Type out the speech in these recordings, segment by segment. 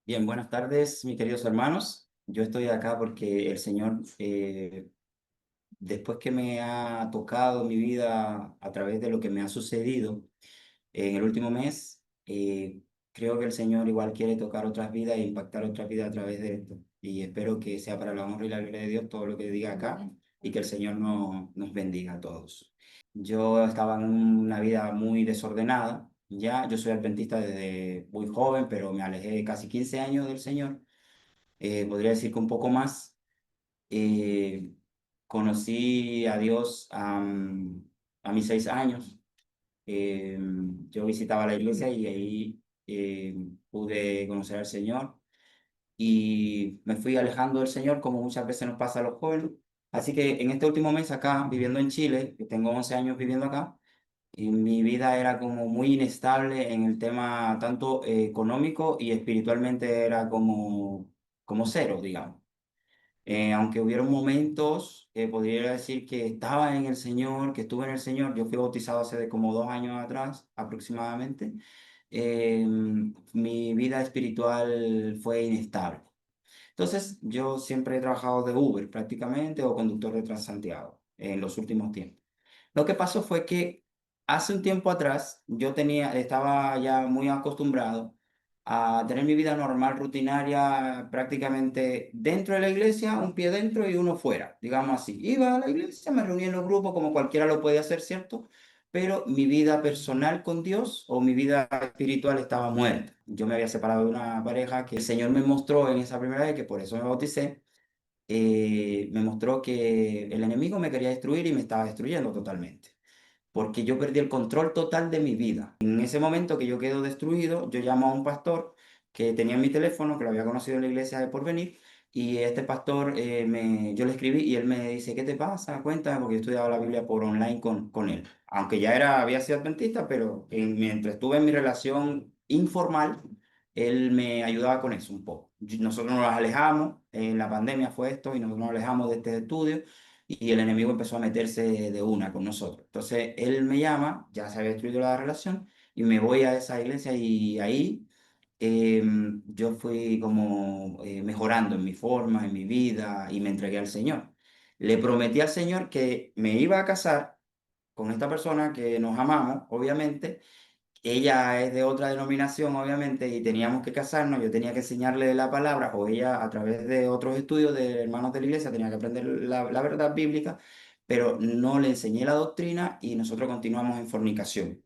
Bien, buenas tardes, mis queridos hermanos. Yo estoy acá porque el Señor, después que me ha tocado mi vida a través de lo que me ha sucedido en el último mes, creo que el Señor igual quiere tocar otras vidas e impactar otras vidas a través de esto. Y espero que sea para la honra y la gloria de Dios todo lo que diga acá y que el Señor nos bendiga a todos. Yo estaba en una vida muy desordenada. Ya, yo soy adventista desde muy joven, pero me alejé casi 15 años del Señor. Podría decir que un poco más. Eh, Conocí a Dios a mis 6 años. Yo visitaba la iglesia y ahí pude conocer al Señor y me fui alejando del Señor como muchas veces nos pasa a los jóvenes. Así que en este último mes acá, viviendo en Chile, que tengo 11 años viviendo acá, y mi vida era como muy inestable en el tema tanto económico y espiritualmente era como cero, digamos. Aunque hubieron momentos, podría decir que estaba en el Señor, que estuve en el Señor. Yo fui bautizado hace de como 2 años atrás aproximadamente. Mi vida espiritual fue inestable. Entonces, yo siempre he trabajado de Uber prácticamente o conductor de Transantiago en los últimos tiempos. Lo que pasó fue que hace un tiempo atrás estaba ya muy acostumbrado a tener mi vida normal, rutinaria, prácticamente dentro de la iglesia, un pie dentro y uno fuera, digamos así. Iba a la iglesia, me reunía en los grupos como cualquiera lo puede hacer, ¿cierto? Pero mi vida personal con Dios o mi vida espiritual estaba muerta. Yo me había separado de una pareja que el Señor me mostró en esa primera vez, que por eso me bauticé. Me mostró que el enemigo me quería destruir y me estaba destruyendo totalmente, porque yo perdí el control total de mi vida. En ese momento que yo quedo destruido, yo llamo a un pastor que tenía en mi teléfono, que lo había conocido en la iglesia de Porvenir, y este pastor, yo le escribí y él me dice, ¿qué te pasa? Cuéntame, porque yo estudiaba la Biblia por online con él. Aunque ya había sido adventista, pero mientras estuve en mi relación informal, él me ayudaba con eso un poco. Nosotros nos alejamos, en la pandemia fue esto, y nosotros nos alejamos de este estudio y el enemigo empezó a meterse de una con nosotros. Entonces él me llama, ya se había destruido la relación, y me voy a esa iglesia y ahí yo fui como mejorando en mi forma, en mi vida y me entregué al Señor. Le prometí al Señor que me iba a casar con esta persona que nos amamos, obviamente. Ella es de otra denominación, obviamente, y teníamos que casarnos. Yo tenía que enseñarle la palabra, o ella, a través de otros estudios de hermanos de la iglesia, tenía que aprender la verdad bíblica, pero no le enseñé la doctrina y nosotros continuamos en fornicación,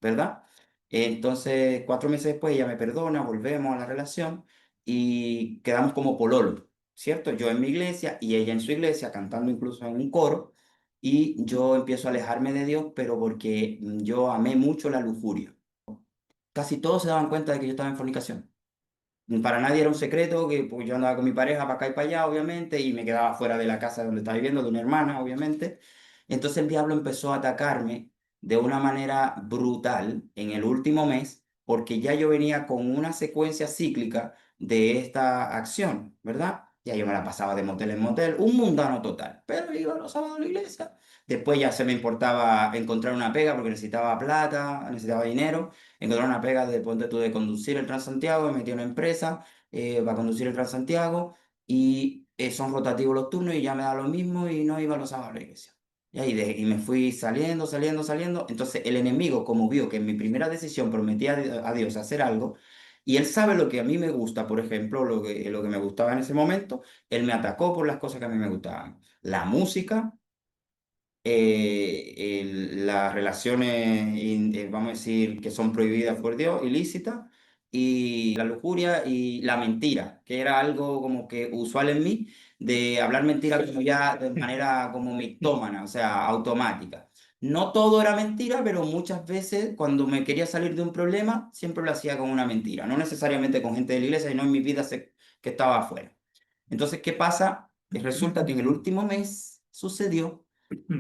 ¿verdad? Entonces, 4 meses después, ella me perdona, volvemos a la relación y quedamos como pololo, ¿cierto? Yo en mi iglesia y ella en su iglesia, cantando incluso en un coro, y yo empiezo a alejarme de Dios, pero porque yo amé mucho la lujuria. Casi todos se daban cuenta de que yo estaba en fornicación. Para nadie era un secreto que pues, yo andaba con mi pareja para acá y para allá, obviamente, y me quedaba fuera de la casa donde estaba viviendo, de una hermana, obviamente. Entonces el diablo empezó a atacarme de una manera brutal en el último mes, porque ya yo venía con una secuencia cíclica de esta acción, ¿verdad? Ya yo me la pasaba de motel en motel, un mundano total, pero iba los sábados a la iglesia. Después ya se me importaba encontrar una pega porque necesitaba plata, necesitaba dinero. Encontrar una pega de, ponte tú, de conducir el Transantiago, me metí en una empresa para conducir el Transantiago y son rotativos los turnos y ya me da lo mismo y no iba los sábados a la iglesia. Y me fui saliendo, saliendo, saliendo. Entonces el enemigo, como vio que en mi primera decisión prometí a Dios hacer algo, y él sabe lo que a mí me gusta, por ejemplo, lo que me gustaba en ese momento, él me atacó por las cosas que a mí me gustaban. La música, las relaciones, vamos a decir, que son prohibidas por Dios, ilícitas, y la lujuria y la mentira, que era algo como que usual en mí, de hablar mentira como ya de manera como mitómana, o sea, automática. No todo era mentira, pero muchas veces cuando me quería salir de un problema, siempre lo hacía con una mentira, no necesariamente con gente de la iglesia, sino en mi vida que estaba afuera. Entonces, ¿qué pasa? Resulta que en el último mes sucedió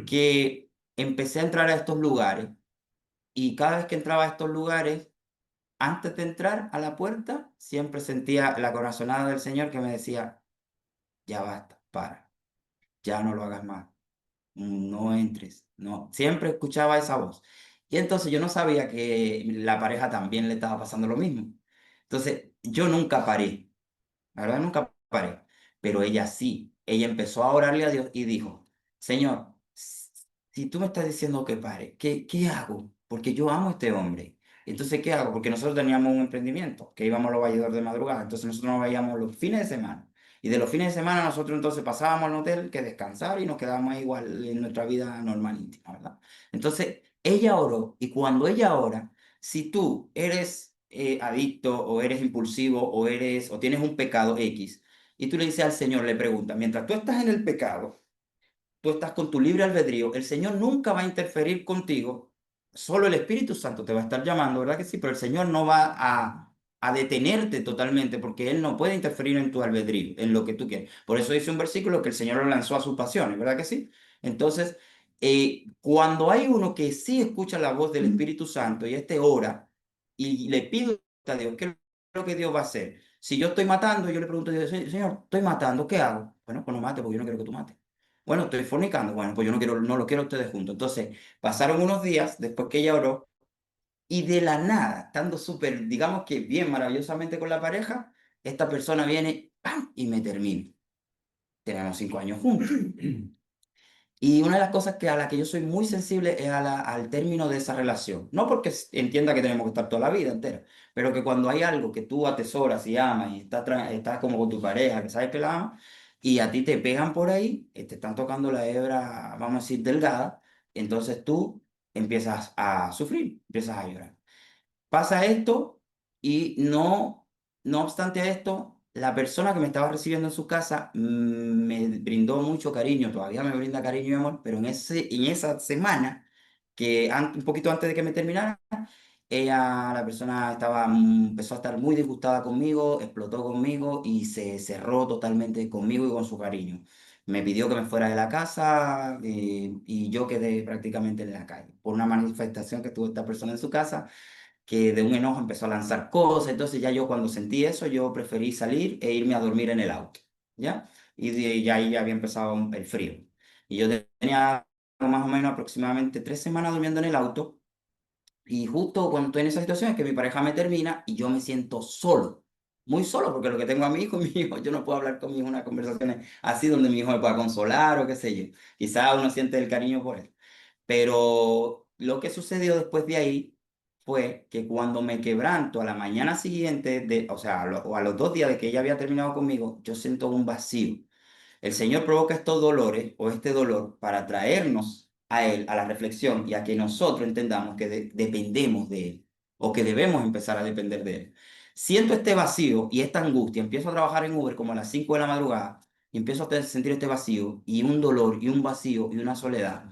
que empecé a entrar a estos lugares y cada vez que entraba a estos lugares, antes de entrar a la puerta, siempre sentía la corazonada del Señor que me decía, ya basta, para, ya no lo hagas más, no entres, no, siempre escuchaba esa voz. Y entonces yo no sabía que la pareja también le estaba pasando lo mismo. Entonces, yo nunca paré. La verdad, nunca paré. Pero ella sí. Ella empezó a orarle a Dios y dijo, Señor, si tú me estás diciendo que pare, ¿qué hago? Porque yo amo a este hombre. Entonces, ¿qué hago? Porque nosotros teníamos un emprendimiento, que íbamos a los valledores de madrugada. Entonces, nosotros nos veíamos los fines de semana. Y de los fines de semana nosotros entonces pasábamos al hotel que descansar y nos quedábamos ahí igual en nuestra vida normal íntima, ¿verdad? Entonces, ella oró y cuando ella ora, si tú eres adicto o eres impulsivo o tienes un pecado X y tú le dices al Señor, le preguntas, mientras tú estás en el pecado, tú estás con tu libre albedrío, el Señor nunca va a interferir contigo, solo el Espíritu Santo te va a estar llamando, ¿verdad que sí? Pero el Señor no va a detenerte totalmente porque Él no puede interferir en tu albedrío, en lo que tú quieres. Por eso dice un versículo que el Señor lo lanzó a sus pasiones, ¿verdad que sí? Entonces, cuando hay uno que sí escucha la voz del Espíritu Santo y este ora y le pido a Dios, ¿qué es lo que Dios va a hacer? Si yo estoy matando, yo le pregunto a Dios, Señor, estoy matando, ¿qué hago? Bueno, pues no mate porque yo no quiero que tú mates. Bueno, estoy fornicando. Bueno, pues yo no quiero, no lo quiero a ustedes juntos. Entonces, pasaron unos días después que ella oró y de la nada, estando súper, digamos que bien maravillosamente con la pareja, esta persona viene, ¡pam! Y me termina. Tenemos 5 años juntos. Y una de las cosas a la que yo soy muy sensible es al término de esa relación. No porque entienda que tenemos que estar toda la vida entera, pero que cuando hay algo que tú atesoras y amas y estás como con tu pareja, que sabes que la amas, y a ti te pegan por ahí, te están tocando la hebra, vamos a decir, delgada, entonces tú empiezas a sufrir, empiezas a llorar. Pasa esto y no obstante a esto, la persona que me estaba recibiendo en su casa me brindó mucho cariño, todavía me brinda cariño y amor, pero en esa semana, un poquito antes de que me terminara, la persona empezó a estar muy disgustada conmigo, explotó conmigo y se cerró totalmente conmigo y con su cariño. Me pidió que me fuera de la casa y yo quedé prácticamente en la calle por una manifestación que tuvo esta persona en su casa que de un enojo empezó a lanzar cosas, entonces ya yo cuando sentí eso, yo preferí salir e irme a dormir en el auto, ¿ya? Ya ahí ya había empezado el frío. Y yo tenía más o menos aproximadamente 3 semanas durmiendo en el auto, y justo cuando estoy en esa situación es que mi pareja me termina y yo me siento solo. Muy solo, porque lo que tengo a mi hijo, mi hijo, yo no puedo hablar con mi hijo unas conversaciones así donde mi hijo me pueda consolar o qué sé yo. Quizás uno siente el cariño por él. Pero lo que sucedió después de ahí fue que cuando me quebranto a la mañana siguiente, o sea, o a los 2 días de que ella había terminado conmigo, yo siento un vacío. El Señor provoca estos dolores o este dolor para traernos a Él, a la reflexión y a que nosotros entendamos que dependemos de Él o que debemos empezar a depender de Él. Siento este vacío y esta angustia, empiezo a trabajar en Uber como a las 5 de la madrugada y empiezo a sentir este vacío y un dolor y un vacío y una soledad.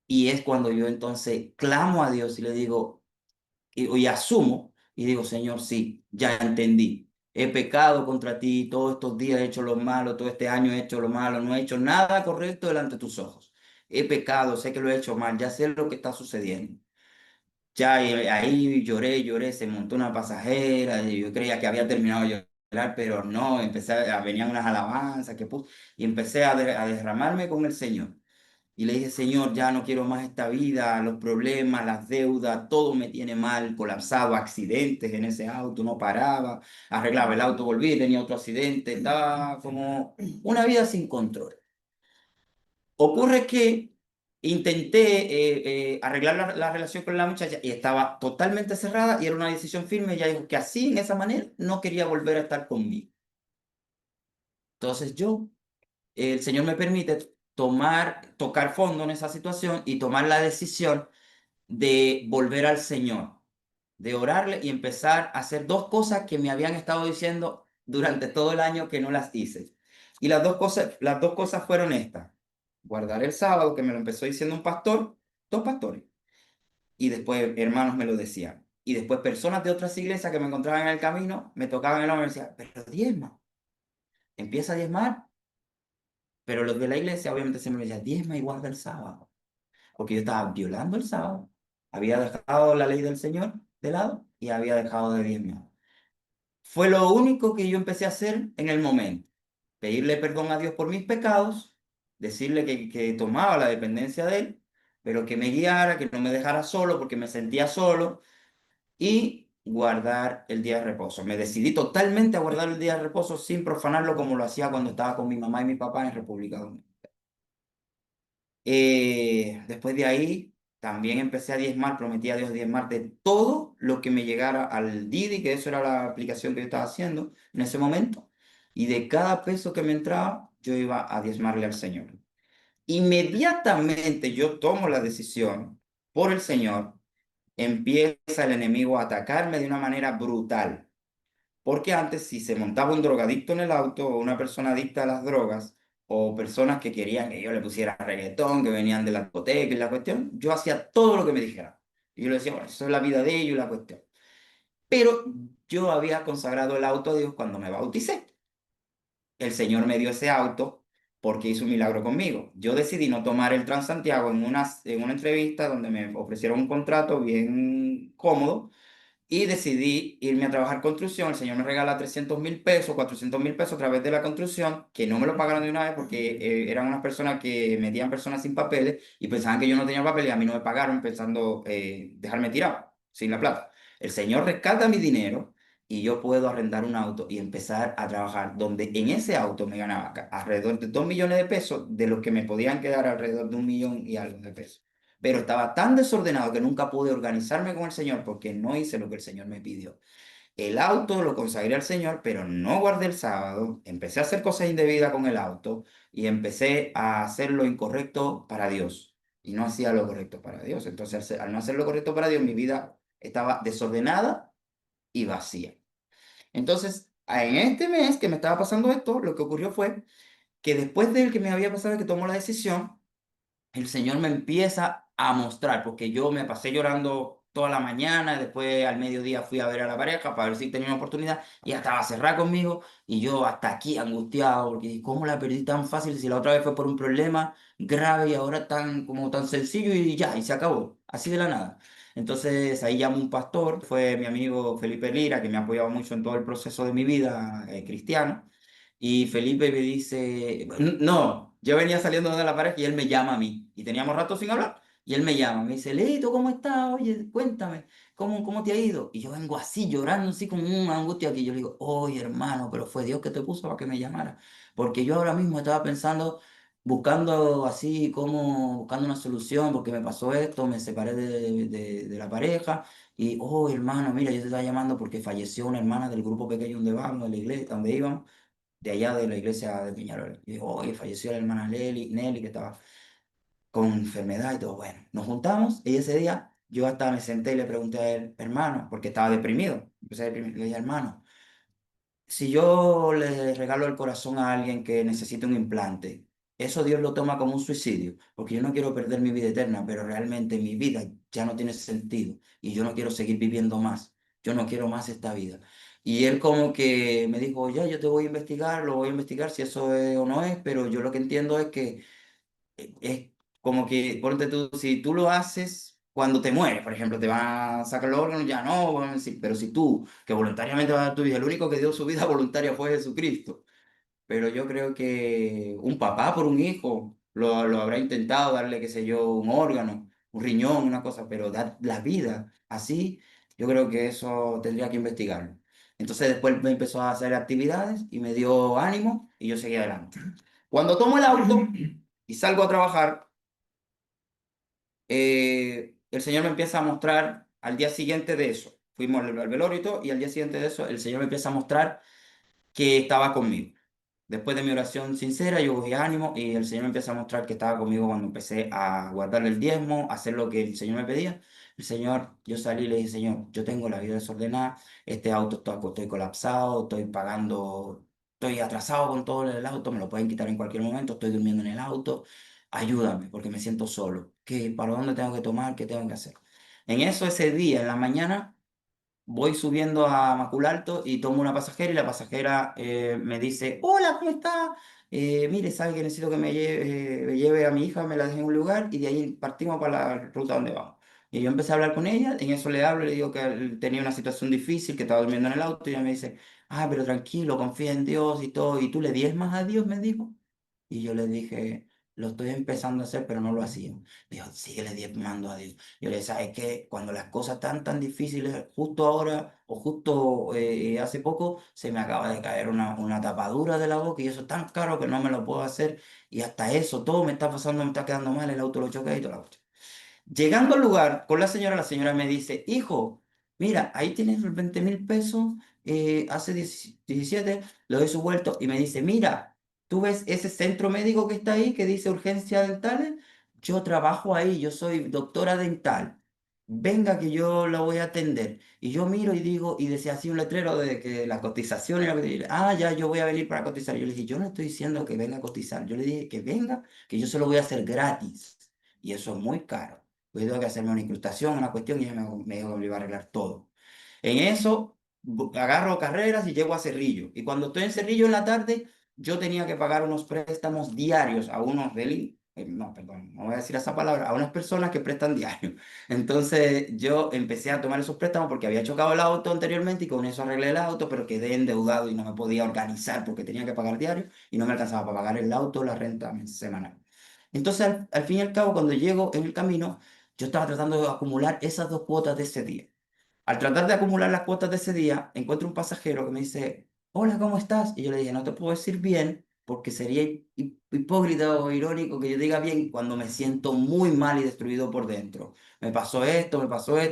Y es cuando yo entonces clamo a Dios y le digo, y asumo, y digo, Señor, sí, ya entendí. He pecado contra ti, todos estos días he hecho lo malo, todo este año he hecho lo malo, no he hecho nada correcto delante de tus ojos. He pecado, sé que lo he hecho mal, ya sé lo que está sucediendo. Ya ahí lloré, lloré, se montó una pasajera, y yo creía que había terminado de llorar, pero no, venían unas alabanzas que puse, y empecé a derramarme con el Señor. Y le dije, Señor, ya no quiero más esta vida, los problemas, las deudas, todo me tiene mal, colapsado, accidentes en ese auto, no paraba, arreglaba el auto, volví, tenía otro accidente, estaba como una vida sin control. Ocurre que intenté arreglar la relación con la muchacha y estaba totalmente cerrada y era una decisión firme. Ella dijo que así, en esa manera, no quería volver a estar conmigo. Entonces el Señor me permite tocar fondo en esa situación y tomar la decisión de volver al Señor, de orarle y empezar a hacer dos cosas que me habían estado diciendo durante todo el año que no las hice. Y las dos cosas fueron estas: guardar el sábado, que me lo empezó diciendo un pastor, dos pastores, y después hermanos me lo decían. Y después personas de otras iglesias que me encontraban en el camino me tocaban el hombro y me decían, pero diezma, empieza a diezmar. Pero los de la iglesia obviamente siempre me decían, diezma y guarda el sábado, porque yo estaba violando el sábado, había dejado la ley del Señor de lado y había dejado de diezmar. Fue lo único que yo empecé a hacer en el momento, pedirle perdón a Dios por mis pecados, decirle que tomaba la dependencia de Él, pero que me guiara, que no me dejara solo porque me sentía solo, y guardar el día de reposo. Me decidí totalmente a guardar el día de reposo sin profanarlo como lo hacía cuando estaba con mi mamá y mi papá en República Dominicana. Después de ahí, también empecé a diezmar, prometí a Dios diezmar de todo lo que me llegara al Didi, que eso era la aplicación que yo estaba haciendo en ese momento, y de cada peso que me entraba, yo iba a diezmarle al Señor. Inmediatamente yo tomo la decisión por el Señor, empieza el enemigo a atacarme de una manera brutal. Porque antes, si se montaba un drogadicto en el auto o una persona adicta a las drogas o personas que querían que yo le pusiera reggaetón, que venían de la discoteca y la cuestión, yo hacía todo lo que me dijeran. Y yo le decía, bueno, eso es la vida de ellos y la cuestión. Pero yo había consagrado el auto a Dios cuando me bauticé. El Señor me dio ese auto porque hizo un milagro conmigo. Yo decidí no tomar el Transantiago en una entrevista donde me ofrecieron un contrato bien cómodo y decidí irme a trabajar construcción. El señor me regala 300.000 pesos, 400.000 pesos a través de la construcción, que no me lo pagaron de una vez porque eran unas personas que metían personas sin papeles y pensaban que yo no tenía papeles y a mí no me pagaron pensando dejarme tirado, sin la plata. El señor rescata mi dinero y yo puedo arrendar un auto y empezar a trabajar, donde en ese auto me ganaba alrededor de 2 millones de pesos, de los que me podían quedar alrededor de 1 millón y algo de pesos. Pero estaba tan desordenado que nunca pude organizarme con el Señor porque no hice lo que el Señor me pidió. El auto lo consagré al Señor, pero no guardé el sábado. Empecé a hacer cosas indebidas con el auto y empecé a hacer lo incorrecto para Dios. Y no hacía lo correcto para Dios. Entonces, al no hacer lo correcto para Dios, mi vida estaba desordenada y vacía. Entonces, en este mes que me estaba pasando esto, lo que ocurrió fue que después de que me había pasado que tomó la decisión, el Señor me empieza a mostrar, porque yo me pasé llorando toda la mañana, después al mediodía fui a ver a la pareja para ver si tenía una oportunidad, y ella estaba cerrada conmigo, y yo hasta aquí angustiado, porque ¿cómo la perdí tan fácil si la otra vez fue por un problema grave y ahora tan, como tan sencillo y ya, y se acabó, así de la nada? Entonces ahí llamo un pastor, fue mi amigo Felipe Lira, que me ha apoyado mucho en todo el proceso de mi vida cristiano. Y Felipe me dice, no, yo venía saliendo de la pareja y él me llama a mí. Y teníamos rato sin hablar. Y él me llama, me dice, Leito, ¿cómo estás? Oye, cuéntame, ¿cómo te ha ido? Y yo vengo así, llorando, así como una angustia aquí. Yo le digo, oye, hermano, pero fue Dios que te puso para que me llamara. Porque yo ahora mismo estaba pensando, buscando así, como, buscando una solución, porque me pasó esto, me separé de la pareja. Y, oh, hermano, mira, yo te estaba llamando porque falleció una hermana del grupo pequeño donde vamos, de la iglesia, donde íbamos de allá de la iglesia de Peñarol. Y dijo, oye, falleció la hermana Nelly, que estaba con enfermedad y todo. Bueno, nos juntamos y ese día yo hasta me senté y le pregunté a él, hermano, porque estaba deprimido. Empecé a deprimir. Le dije, hermano, si yo le regalo el corazón a alguien que necesita un implante, eso Dios lo toma como un suicidio, porque yo no quiero perder mi vida eterna, pero realmente mi vida ya no tiene sentido y yo no quiero seguir viviendo más. Yo no quiero más esta vida. Y él como que me dijo, ya, yo te voy a investigar, lo voy a investigar si eso es o no es, pero yo lo que entiendo es que es como que, ponte tú, si tú lo haces cuando te mueres, por ejemplo, te van a sacar los órganos, ya no, van a decir, pero si tú, que voluntariamente vas a dar tu vida, el único que dio su vida voluntaria fue Jesucristo. Pero yo creo que un papá por un hijo lo habrá intentado darle, qué sé yo, un órgano, un riñón, una cosa, pero dar la vida así, yo creo que eso tendría que investigarlo. Entonces después me empezó a hacer actividades y me dio ánimo y yo seguí adelante. Cuando tomo el auto y salgo a trabajar, el Señor me empieza a mostrar al día siguiente de eso. Fuimos al velorio y todo, y al día siguiente de eso, el Señor me empieza a mostrar que estaba conmigo. Después de mi oración sincera, yo cogí ánimo y el Señor me empieza a mostrar que estaba conmigo cuando empecé a guardar el diezmo, a hacer lo que el Señor me pedía. El Señor, yo salí y le dije, Señor, yo tengo la vida desordenada, este auto estoy colapsado, estoy pagando, estoy atrasado con todo el auto, me lo pueden quitar en cualquier momento, estoy durmiendo en el auto, ayúdame porque me siento solo. ¿Para dónde tengo que tomar? ¿Qué tengo que hacer? En eso, ese día, en la mañana, voy subiendo a Maculalto y tomo una pasajera y la pasajera me dice, hola, ¿cómo está? Mire, sabe que necesito que me lleve a mi hija, me la deje en un lugar y de ahí partimos para la ruta donde vamos. Y yo empecé a hablar con ella, en eso le hablo, le digo que él tenía una situación difícil, que estaba durmiendo en el auto y ella me dice, ah, pero tranquilo, confía en Dios y todo. ¿Y tú le diezmas a Dios? Me dijo. Y yo le dije, lo estoy empezando a hacer, pero no lo hacía. Dijo, síguele diezmando a Dios. Yo le decía, ¿sabes qué? Cuando las cosas están tan difíciles, justo ahora o justo hace poco, se me acaba de caer una tapadura de la boca y eso es tan caro que no me lo puedo hacer. Y hasta eso, todo me está pasando, me está quedando mal, el auto lo choqué y toda la cuestión. Llegando al lugar con la señora me dice, hijo, mira, ahí tienes los 20.000 pesos, hace 17, le doy su vuelto y me dice, mira, ¿tú ves ese centro médico que está ahí que dice urgencia dentales? Yo trabajo ahí, yo soy doctora dental. Venga que yo la voy a atender. Y yo miro y digo, y decía así un letrero de que la cotización era, ya, yo voy a venir para cotizar. Yo le dije, yo no estoy diciendo que venga a cotizar, yo le dije que venga, que yo se lo voy a hacer gratis. Y eso es muy caro. Pues tengo que hacerme una incrustación, una cuestión, y ella me dijo que me iba a arreglar todo. En eso, agarro carreras y llego a Cerrillo. Y cuando estoy en Cerrillo en la tarde, yo tenía que pagar unos préstamos diarios a unos no, perdón, no voy a decir esa palabra, a unas personas que prestan diario. Entonces yo empecé a tomar esos préstamos porque había chocado el auto anteriormente y con eso arreglé el auto, pero quedé endeudado y no me podía organizar porque tenía que pagar diario y no me alcanzaba para pagar el auto, la renta semanal. Entonces, al fin y al cabo, cuando llego en el camino, yo estaba tratando de acumular esas dos cuotas de ese día. Al tratar de acumular las cuotas de ese día, encuentro un pasajero que me dice, hola, ¿cómo estás? Y yo le dije, no te puedo decir bien porque sería hipócrita o irónico que yo diga bien cuando me siento muy mal y destruido por dentro. Me pasó esto,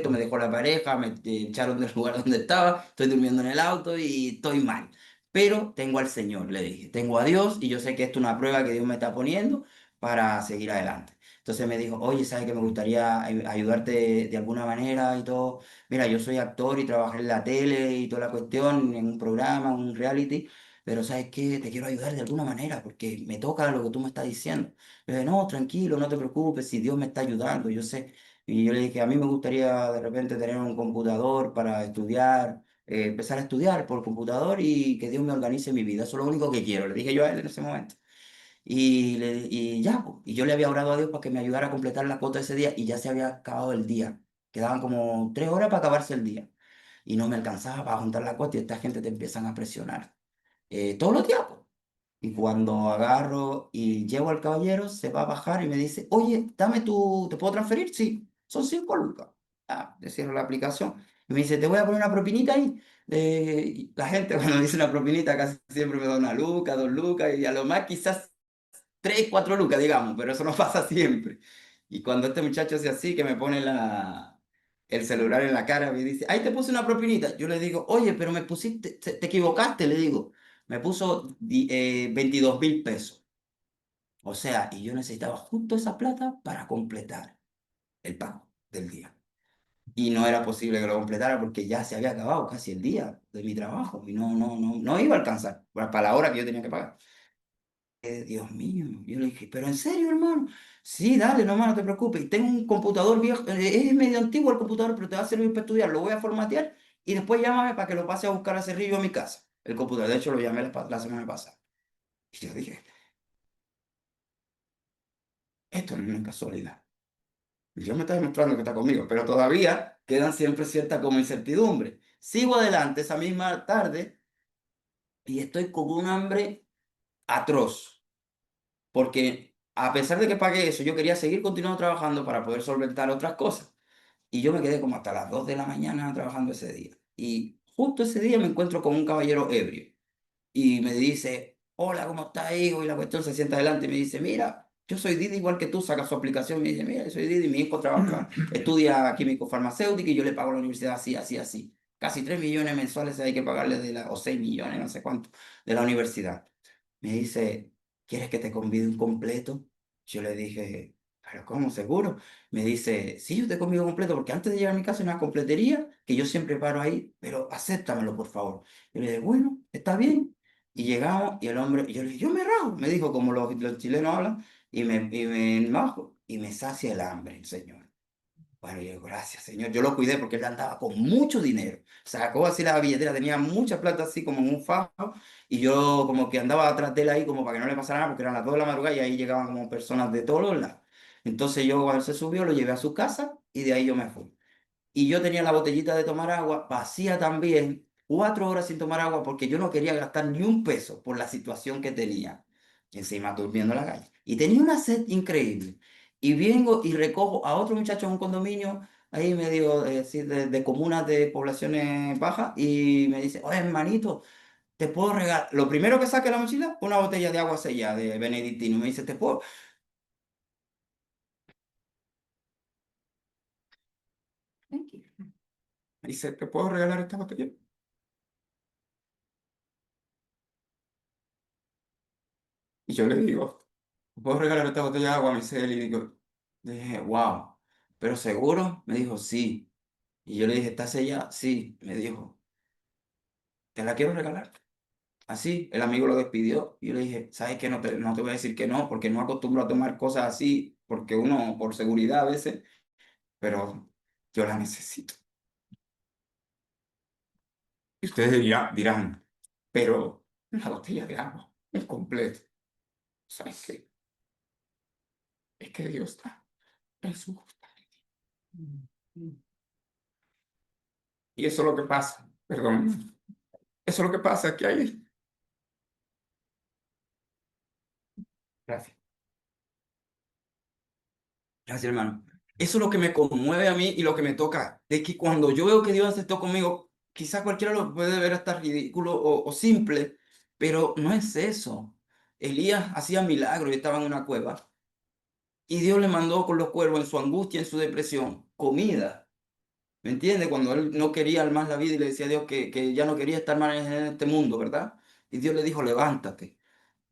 me dejó la pareja, me echaron del lugar donde estaba, estoy durmiendo en el auto y estoy mal. Pero tengo al Señor, le dije, tengo a Dios y yo sé que esto es una prueba que Dios me está poniendo para seguir adelante. Entonces me dijo, oye, ¿sabes que me gustaría ayudarte de alguna manera y todo? Mira, yo soy actor y trabajé en la tele y toda la cuestión, en un programa, un reality, pero ¿sabes qué? Te quiero ayudar de alguna manera porque me toca lo que tú me estás diciendo. Le dije, no, tranquilo, no te preocupes, si Dios me está ayudando, yo sé. Y yo le dije, a mí me gustaría de repente tener un computador para estudiar, empezar a estudiar por computador y que Dios me organice mi vida. Eso es lo único que quiero, le dije yo a él en ese momento. Y ya, pues, y yo le había orado a Dios para que me ayudara a completar la cuota ese día y ya se había acabado el día. Quedaban como 3 horas para acabarse el día. Y no me alcanzaba para juntar la cuota y esta gente te empiezan a presionar. Todos los días, pues. Y cuando agarro y llego al caballero, se va a bajar y me dice, oye, ¿te puedo transferir? Sí, son 5 lucas. Ah, le cierro la aplicación. Y me dice, te voy a poner una propinita ahí. Y la gente cuando me dice una propinita casi siempre me da 1 luca, 2 lucas y a lo más quizás 3, 4 lucas, digamos, pero eso no pasa siempre. Y cuando este muchacho hace así, que me pone el celular en la cara, me dice, ahí te puse una propinita. Yo le digo, oye, pero me pusiste, te equivocaste, le digo. Me puso 22.000 pesos. O sea, y yo necesitaba justo esa plata para completar el pago del día. Y no era posible que lo completara porque ya se había acabado casi el día de mi trabajo y no iba a alcanzar para la hora que yo tenía que pagar. Dios mío, yo le dije, pero en serio, hermano, sí, dale, nomás, no te preocupes. Y tengo un computador viejo, es medio antiguo el computador, pero te va a servir para estudiar. Lo voy a formatear y después llámame para que lo pase a buscar a Cerrillo a mi casa. El computador, de hecho, lo llamé la semana pasada. Y yo dije, esto no es una casualidad. Y Dios me está demostrando que está conmigo, pero todavía quedan siempre ciertas como incertidumbre. Sigo adelante esa misma tarde y estoy con un hambre atroz. Porque a pesar de que pagué eso, yo quería seguir continuando trabajando para poder solventar otras cosas. Y yo me quedé como hasta las 2 de la mañana trabajando ese día. Y justo ese día me encuentro con un caballero ebrio y me dice, hola, ¿cómo estás, hijo? Y la cuestión se sienta adelante y me dice, mira, yo soy Didi igual que tú, saca su aplicación y me dice, mira, yo soy Didi, mi hijo trabaja, estudia químico farmacéutico y yo le pago a la universidad así, así, así. Casi 3 millones mensuales hay que pagarle o 6 millones, no sé cuánto, de la universidad. Me dice, ¿quieres que te convide un completo? Yo le dije, ¿pero cómo, seguro? Me dice, sí, yo te convido completo, porque antes de llegar a mi casa hay una completería que yo siempre paro ahí, pero acéptamelo, por favor. Yo le dije, bueno, está bien. Y llegamos y el hombre, y yo le dije, yo me rajo, me dijo como los chilenos hablan, y me bajo y me sacia el hambre, el señor. Bueno, yo digo, gracias, señor. Yo lo cuidé porque él andaba con mucho dinero. Sacó así la billetera, tenía mucha plata así como en un fajo. Y yo como que andaba atrás de él ahí como para que no le pasara nada porque eran las 2 de la madrugada y ahí llegaban como personas de todos los lados. Entonces yo cuando se subió lo llevé a su casa y de ahí yo me fui. Y yo tenía la botellita de tomar agua vacía también, 4 horas sin tomar agua porque yo no quería gastar ni un peso por la situación que tenía. encima durmiendo en la calle. Y tenía una sed increíble. Y vengo y recojo a otro muchacho en un condominio ahí medio sí, de comunas de poblaciones bajas y me dice, oye, hermanito, te puedo regalar. Lo primero que saque de la mochila, una botella de agua sellada de Benedictino. Me dice, te puedo. Me dice, ¿te puedo regalar esta botella? Y yo le digo, ¿te puedo regalar esta botella de agua? Me dice él y digo, dije, wow, ¿pero seguro? Me dijo, sí. Y yo le dije, ¿está sellada? Sí. Me dijo, te la quiero regalar. Así, el amigo lo despidió y yo le dije, ¿sabes qué? No te voy a decir que no, porque no acostumbro a tomar cosas así, porque uno, por seguridad a veces, pero yo la necesito. Y ustedes dirán, pero una botella de agua, es completo. ¿Sabes qué? Es que Dios está en su justa medida. Y eso es lo que pasa, perdón, eso es lo que pasa, que hay. Gracias. Gracias, hermano. Eso es lo que me conmueve a mí y lo que me toca. De que cuando yo veo que Dios está conmigo, quizás cualquiera lo puede ver hasta ridículo o simple, pero no es eso. Elías hacía milagros y estaba en una cueva. Y Dios le mandó con los cuervos en su angustia, en su depresión, comida. ¿Me entiendes? Cuando él no quería más la vida y le decía a Dios que ya no quería estar más en este mundo, ¿verdad? Y Dios le dijo, levántate.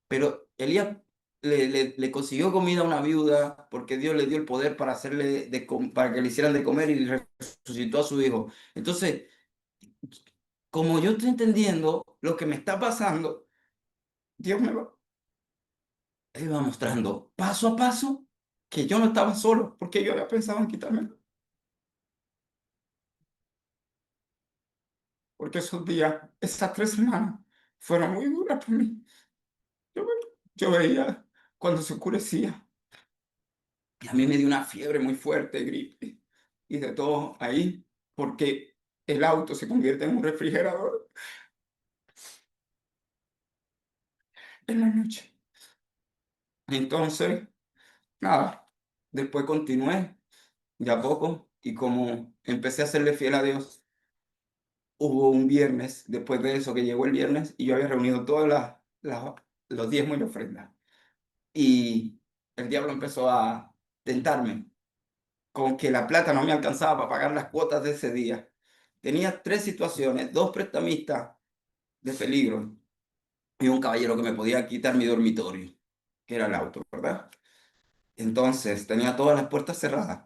Pero Elías le consiguió comida a una viuda porque Dios le dio el poder para para que le hicieran de comer y resucitó a su hijo. Entonces, como yo estoy entendiendo lo que me está pasando, Dios me va mostrando paso a paso que yo no estaba solo, porque yo había pensado en quitarme, porque esos días, esas 3 semanas, fueron muy duras para mí. Yo, yo veía cuando se oscurecía. Y a mí me dio una fiebre muy fuerte, gripe y de todo ahí, porque el auto se convierte en un refrigerador en la noche. Entonces, nada, después continué de a poco y como empecé a serle fiel a Dios, hubo un viernes, después de eso que llegó el viernes, y yo había reunido todos los diezmos y la ofrenda. Y el diablo empezó a tentarme con que la plata no me alcanzaba para pagar las cuotas de ese día. Tenía 3 situaciones, 2 prestamistas de peligro y un caballero que me podía quitar mi dormitorio, que era el auto, ¿verdad? Entonces tenía todas las puertas cerradas.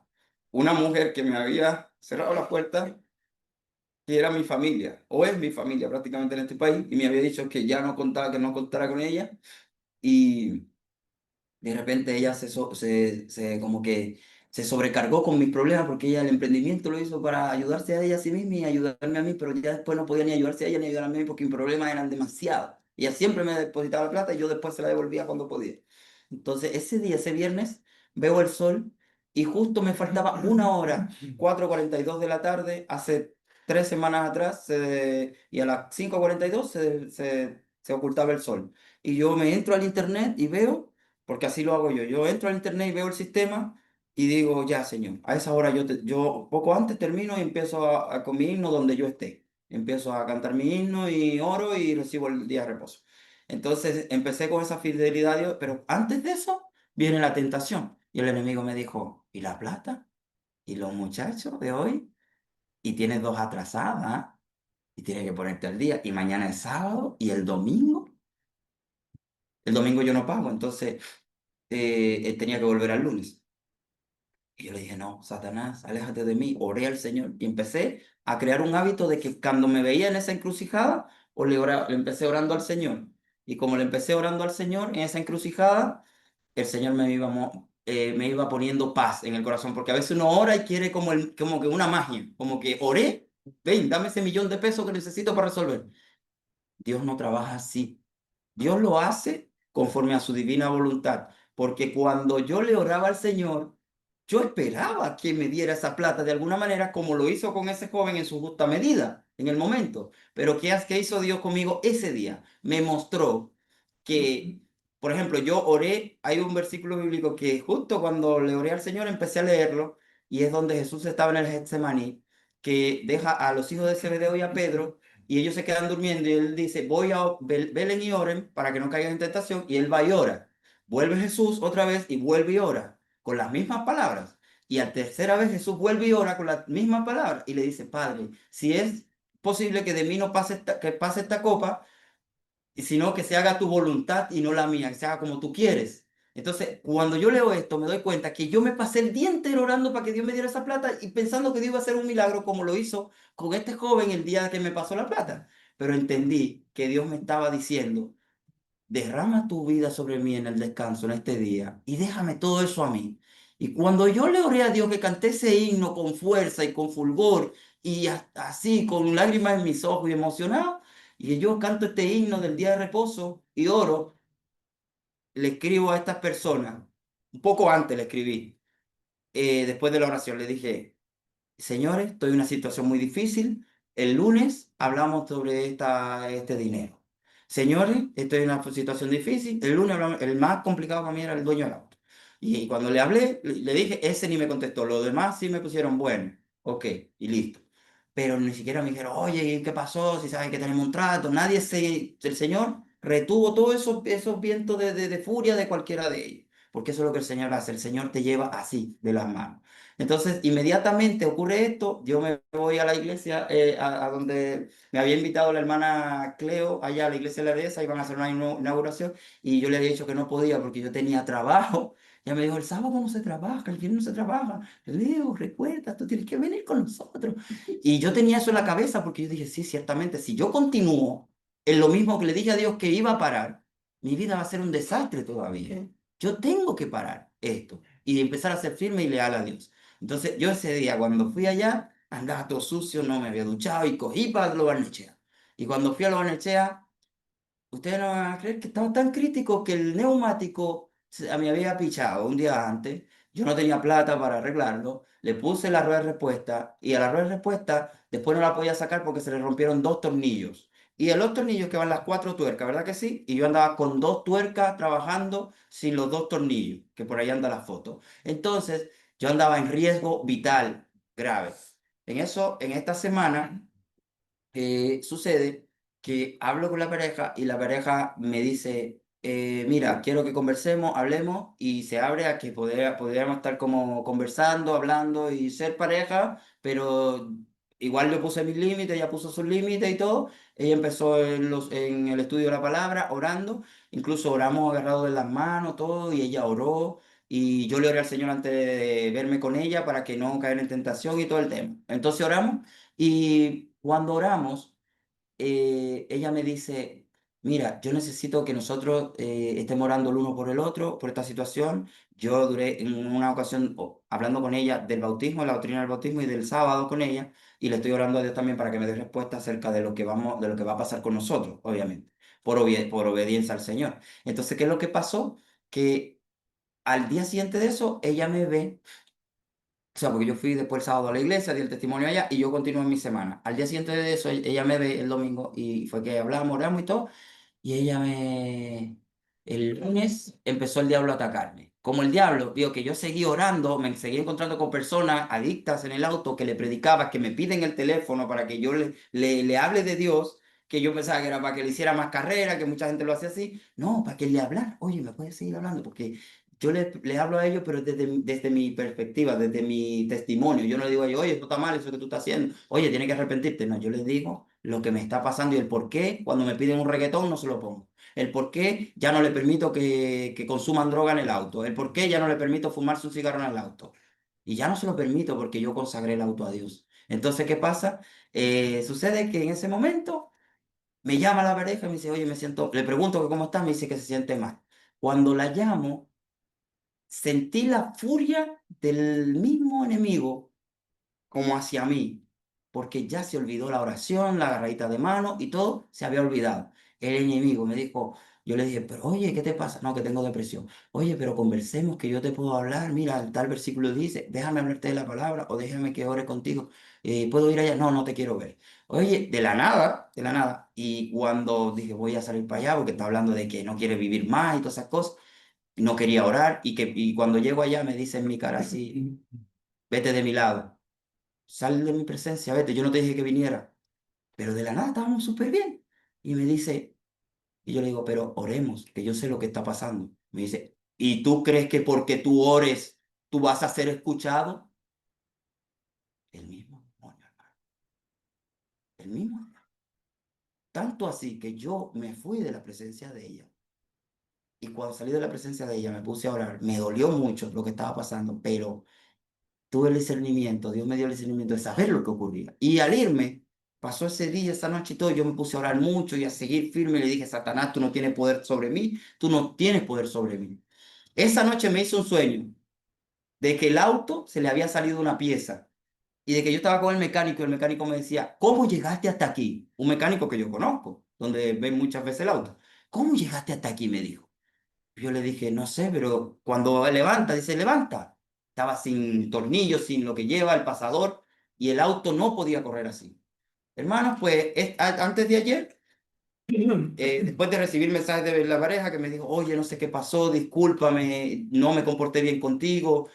Una mujer que me había cerrado la puerta, que era mi familia, o es mi familia prácticamente en este país, y me había dicho que ya no contaba, que no contara con ella, y de repente ella como que se sobrecargó con mis problemas porque ella el emprendimiento lo hizo para ayudarse a ella a sí misma y ayudarme a mí, pero ya después no podía ni ayudarse a ella ni ayudarme a mí porque mis problemas eran demasiados. Ella siempre me depositaba la plata y yo después se la devolvía cuando podía. Entonces ese día, ese viernes, veo el sol y justo me faltaba 1 hora, 4:42 de la tarde, hace 3 semanas atrás, y a las 5:42 se ocultaba el sol. Y yo me entro al internet y veo porque así lo hago yo. Yo entro al internet y veo el sistema y digo, ya, señor, a esa hora yo poco antes termino y empiezo con mi himno donde yo esté. Empiezo a cantar mi himno y oro y recibo el día de reposo. Entonces empecé con esa fidelidad a Dios, pero antes de eso viene la tentación. Y el enemigo me dijo, ¿y la plata? ¿Y los muchachos de hoy? Y tienes 2 atrasadas y tienes que ponerte al día. Y mañana es sábado y el domingo yo no pago, entonces tenía que volver al lunes. Y yo le dije, no, Satanás, aléjate de mí. Oré al Señor y empecé a crear un hábito de que cuando me veía en esa encrucijada, le empecé orando al Señor. Y como le empecé orando al Señor en esa encrucijada, el Señor me iba poniendo paz en el corazón. Porque a veces uno ora y quiere como que una magia, como que oré, ven, dame ese 1.000.000 de pesos que necesito para resolver. Dios no trabaja así. Dios lo hace conforme a su divina voluntad, porque cuando yo le oraba al Señor, yo esperaba que me diera esa plata de alguna manera, como lo hizo con ese joven en su justa medida, en el momento. Pero ¿qué hizo Dios conmigo ese día? Me mostró que por ejemplo, yo oré, hay un versículo bíblico que justo cuando le oré al Señor empecé a leerlo, y es donde Jesús estaba en el Getsemaní, que deja a los hijos de Zebedeo y a Pedro, y ellos se quedan durmiendo, y él dice, velen y oren para que no caigan en tentación, y él va y ora. Vuelve Jesús otra vez y vuelve y ora, con las mismas palabras. Y a tercera vez Jesús vuelve y ora con las mismas palabras, y le dice, Padre, si es posible que de mí no pase que pase esta copa, y sino que se haga tu voluntad y no la mía, que se haga como tú quieres. Entonces, cuando yo leo esto, me doy cuenta que yo me pasé el día entero orando para que Dios me diera esa plata y pensando que Dios iba a hacer un milagro como lo hizo con este joven el día que me pasó la plata. Pero entendí que Dios me estaba diciendo, derrama tu vida sobre mí en el descanso, en este día, y déjame todo eso a mí. Y cuando yo le oré a Dios, que canté ese himno con fuerza y con fulgor, y así, con lágrimas en mis ojos y emocionado, y yo canto este himno del día de reposo y oro, le escribo a estas personas, un poco antes le escribí, después de la oración, le dije, señores, estoy en una situación muy difícil. El lunes hablamos sobre este dinero. Señores, estoy en una situación difícil. El lunes hablamos, el más complicado para mí era el dueño del auto. Y cuando le hablé, le dije, ese ni me contestó. Los demás sí me pusieron, bueno, ok, y listo. Pero ni siquiera me dijeron, oye, ¿qué pasó? Si saben que tenemos un trato. Nadie el Señor retuvo todos esos vientos de furia de cualquiera de ellos. Porque eso es lo que el Señor hace. El Señor te lleva así, de las manos. Entonces, inmediatamente ocurre esto, yo me voy a la iglesia, a donde me había invitado la hermana Cleo, allá a la iglesia de la dehesa, iban a hacer una inauguración, y yo le había dicho que no podía porque yo tenía trabajo. Ella me dijo, el sábado no se trabaja, el viernes no se trabaja. Leo, recuerda, tú tienes que venir con nosotros. Y yo tenía eso en la cabeza porque yo dije, sí, ciertamente, si yo continúo en lo mismo que le dije a Dios que iba a parar, mi vida va a ser un desastre todavía. Yo tengo que parar esto y empezar a ser firme y leal a Dios. Entonces, yo ese día, cuando fui allá, andaba todo sucio, no me había duchado y cogí para Lo Barnechea. Y cuando fui a Lo Barnechea, ustedes no van a creer que estaba tan crítico que el neumático me había pichado un día antes. Yo no tenía plata para arreglarlo. Le puse la rueda de respuesta y a la rueda de respuesta después no la podía sacar porque se le rompieron dos tornillos. Y en los tornillos que van las cuatro tuercas, ¿verdad que sí? Y yo andaba con dos tuercas trabajando sin los dos tornillos, que por ahí anda la foto. Entonces, yo andaba en riesgo vital grave. En eso, en esta semana sucede que hablo con la pareja y la pareja me dice, mira, quiero que conversemos, hablemos, y se abre a que podríamos estar como conversando, hablando y ser pareja, pero igual yo puse mis límites, ella puso sus límites y todo. Ella empezó en el estudio de la palabra, orando, incluso oramos agarrados de las manos, todo, y ella oró. Y yo le oré al Señor antes de verme con ella para que no caiga en tentación y todo el tema. Entonces oramos, y cuando oramos, ella me dice, mira, yo necesito que nosotros estemos orando el uno por el otro, por esta situación. Yo duré en una ocasión hablando con ella del bautismo, la doctrina del bautismo, y del sábado con ella, y le estoy orando a Dios también para que me dé respuesta acerca de lo que vamos, de lo que va a pasar con nosotros, obviamente, por obediencia al Señor. Entonces, ¿qué es lo que pasó? Que al día siguiente de eso, ella me ve. O sea, porque yo fui después el sábado a la iglesia, di el testimonio allá y yo continué mi semana. Al día siguiente de eso, ella me ve el domingo y fue que hablamos, oramos y todo. Y ella me... El lunes empezó el diablo a atacarme. Como el diablo vio que yo seguí orando, me seguí encontrando con personas adictas en el auto que le predicaba, que me piden el teléfono para que yo le hable de Dios, que yo pensaba que era para que le hiciera más carrera, que mucha gente lo hace así. No, para que le hablara. Oye, ¿me puedes seguir hablando? Porque yo le hablo a ellos, pero desde mi perspectiva, desde mi testimonio. Yo no le digo a ellos, oye, esto está mal, eso que tú estás haciendo. Oye, tienes que arrepentirte. No, yo les digo lo que me está pasando y el por qué cuando me piden un reggaetón no se lo pongo. El por qué ya no le permito que consuman droga en el auto. El por qué ya no le permito fumarse un cigarro en el auto. Y ya no se lo permito porque yo consagré el auto a Dios. Entonces, ¿qué pasa? Sucede que en ese momento me llama la pareja y me dice, oye, me siento, le pregunto que cómo está, me dice que se siente mal. Cuando la llamo, sentí la furia del mismo enemigo como hacia mí, porque ya se olvidó la oración, la agarradita de mano y todo se había olvidado. El enemigo me dijo, yo le dije, pero oye, ¿qué te pasa? No, que tengo depresión. Oye, pero conversemos, que yo te puedo hablar. Mira, tal versículo dice, déjame hablarte de la palabra o déjame que ore contigo. ¿puedo ir allá? No, no te quiero ver. Oye, de la nada, de la nada. Y cuando dije, voy a salir para allá, porque está hablando de que no quiere vivir más y todas esas cosas, no quería orar, y cuando llego allá me dice en mi cara así, vete de mi lado, sal de mi presencia, vete, yo no te dije que viniera, pero de la nada estábamos súper bien. Y me dice, y yo le digo, pero oremos, que yo sé lo que está pasando. Me dice, ¿y tú crees que porque tú ores, tú vas a ser escuchado? El mismo demonio, hermano, el mismo demonio. Tanto así que yo me fui de la presencia de ella. Y cuando salí de la presencia de ella, me puse a orar. Me dolió mucho lo que estaba pasando, pero tuve el discernimiento, Dios me dio el discernimiento de saber lo que ocurría. Y al irme, pasó ese día, esa noche y todo, yo me puse a orar mucho y a seguir firme. Le dije, Satanás, tú no tienes poder sobre mí, tú no tienes poder sobre mí. Esa noche me hizo un sueño de que el auto se le había salido una pieza y de que yo estaba con el mecánico y el mecánico me decía, ¿cómo llegaste hasta aquí? Un mecánico que yo conozco, donde ven muchas veces el auto. ¿Cómo llegaste hasta aquí? Me dijo. Yo le dije, no sé, pero cuando levanta, dice, levanta. Estaba sin tornillos, sin lo que lleva el pasador, y el auto no podía correr así. Hermanos, pues antes de ayer después de recibir mensajes de la pareja que me dijo, oye, no sé qué pasó, discúlpame, no me comporté bien contigo,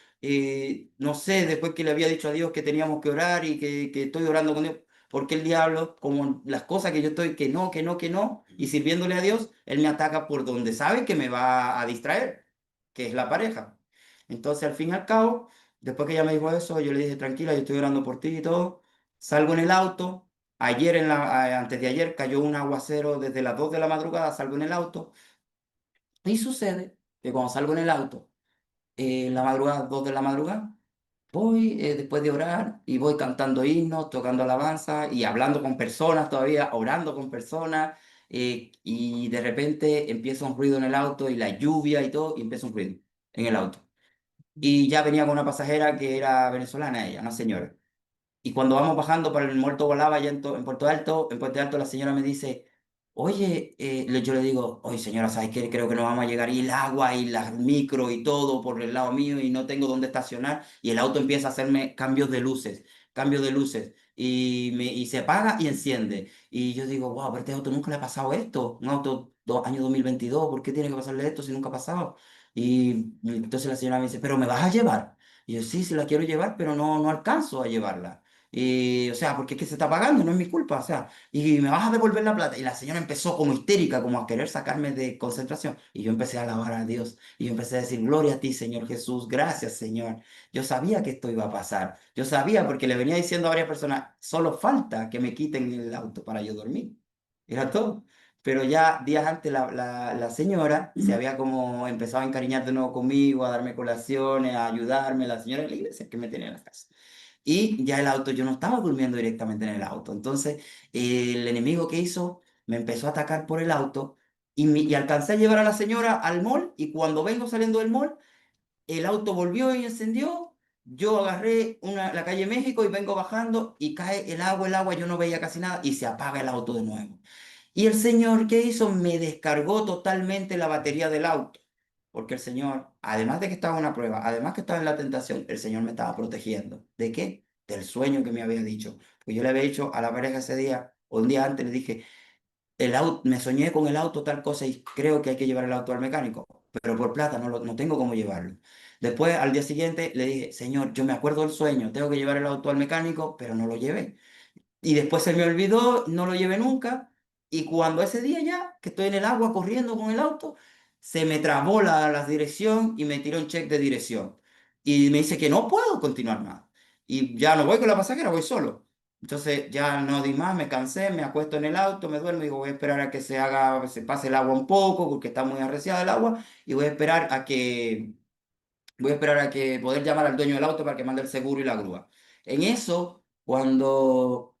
no sé, después que le había dicho a Dios que teníamos que orar y que estoy orando con Dios, porque el diablo, como las cosas que yo estoy, que no, que no, que no, y sirviéndole a Dios, él me ataca por donde sabe que me va a distraer, que es la pareja. Entonces, al fin y al cabo, después que ella me dijo eso, yo le dije, tranquila, yo estoy orando por ti y todo, salgo en el auto. Ayer, antes de ayer, cayó un aguacero desde las 2 de la madrugada, salgo en el auto y sucede que cuando salgo en el auto, en la madrugada, 2 de la madrugada, voy después de orar y voy cantando himnos, tocando alabanza y hablando con personas todavía, orando con personas, y de repente empieza un ruido en el auto y la lluvia y todo, y empieza un ruido en el auto. Y ya venía con una pasajera que era venezolana, ella, una señora. Y cuando vamos bajando para el Muerto Bolava, allá en Puente Alto la señora me dice, oye, yo le digo, oye señora, ¿sabes qué? Creo que no vamos a llegar. Y el agua y las micro y todo por el lado mío y no tengo dónde estacionar. Y el auto empieza a hacerme cambios de luces. Y se apaga y enciende. Y yo digo, wow, pero a este auto nunca le ha pasado esto. Un auto año 2022, ¿por qué tiene que pasarle esto si nunca ha pasado? Y entonces la señora me dice, ¿pero me vas a llevar? Y yo, sí, sí la quiero llevar, pero no alcanzo a llevarla. Y, o sea, porque es que se está pagando, no es mi culpa, o sea, y me vas a devolver la plata. Y la señora empezó como histérica, como a querer sacarme de concentración. Y yo empecé a alabar a Dios. Y yo empecé a decir, gloria a ti, Señor Jesús, gracias, Señor. Yo sabía que esto iba a pasar. Yo sabía porque le venía diciendo a varias personas, solo falta que me quiten el auto para yo dormir. Era todo. Pero ya días antes la señora se había como empezado a encariñar de nuevo conmigo, a darme colaciones, a ayudarme, la señora de la iglesia que me tenía en la casa. Y ya el auto, yo no estaba durmiendo directamente en el auto. Entonces, el enemigo que hizo me empezó a atacar por el auto y alcancé a llevar a la señora al mall. Y cuando vengo saliendo del mall, el auto volvió y encendió. Yo agarré la calle México y vengo bajando y cae el agua, yo no veía casi nada y se apaga el auto de nuevo. Y el Señor, ¿qué hizo? Me descargó totalmente la batería del auto. Porque el Señor, además de que estaba en una prueba, además que estaba en la tentación, el Señor me estaba protegiendo. ¿De qué? Del sueño que me había dicho. Porque yo le había dicho a la pareja ese día, o un día antes, le dije, el auto, me soñé con el auto, tal cosa, y creo que hay que llevar el auto al mecánico. Pero por plata no tengo cómo llevarlo. Después, al día siguiente, le dije, Señor, yo me acuerdo del sueño, tengo que llevar el auto al mecánico, pero no lo llevé. Y después se me olvidó, no lo llevé nunca. Y cuando ese día ya, que estoy en el agua corriendo con el auto, se me trabó la dirección y me tiró un check de dirección. Y me dice que no puedo continuar más. Y ya no voy con la pasajera, voy solo. Entonces ya no di más, me cansé, me acuesto en el auto, me duermo y digo, voy a esperar a que se pase el agua un poco, porque está muy arreciada el agua, y voy a esperar a que poder llamar al dueño del auto para que mande el seguro y la grúa. En eso, cuando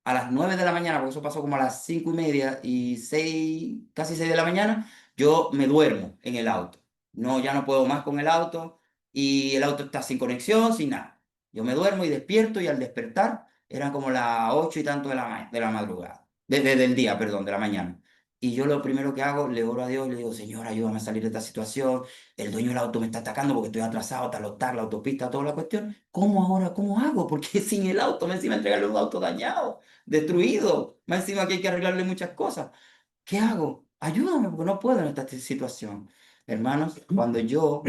a las 9 de la mañana, porque eso pasó como a las 5:30 y 6, casi 6 de la mañana, yo me duermo en el auto. No, ya no puedo más con el auto y el auto está sin conexión, sin nada. Yo me duermo y despierto y al despertar eran como las 8 y tanto de la madrugada, del día, perdón, de la mañana. Y yo lo primero que hago, le oro a Dios, le digo, Señor, ayúdame a salir de esta situación. El dueño del auto me está atacando porque estoy atrasado, tal, la autopista, toda la cuestión. ¿Cómo ahora? ¿Cómo hago? Porque sin el auto, me encima entregarle un auto dañado, destruido. Más encima que hay que arreglarle muchas cosas. ¿Qué hago? Ayúdame porque no puedo en esta situación. Hermanos, cuando yo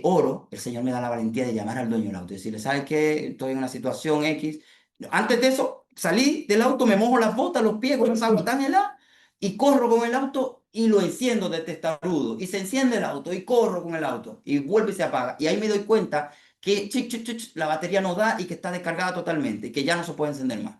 oro, el Señor me da la valentía de llamar al dueño del auto y decirle, ¿sabes qué? Estoy en una situación X. Antes de eso, salí del auto, me mojo las botas, los pies con esa agua tan helada y corro con el auto y lo enciendo de testarudo. Y se enciende el auto y corro con el auto y vuelve y se apaga. Y ahí me doy cuenta que la batería no da y que está descargada totalmente y que ya no se puede encender más,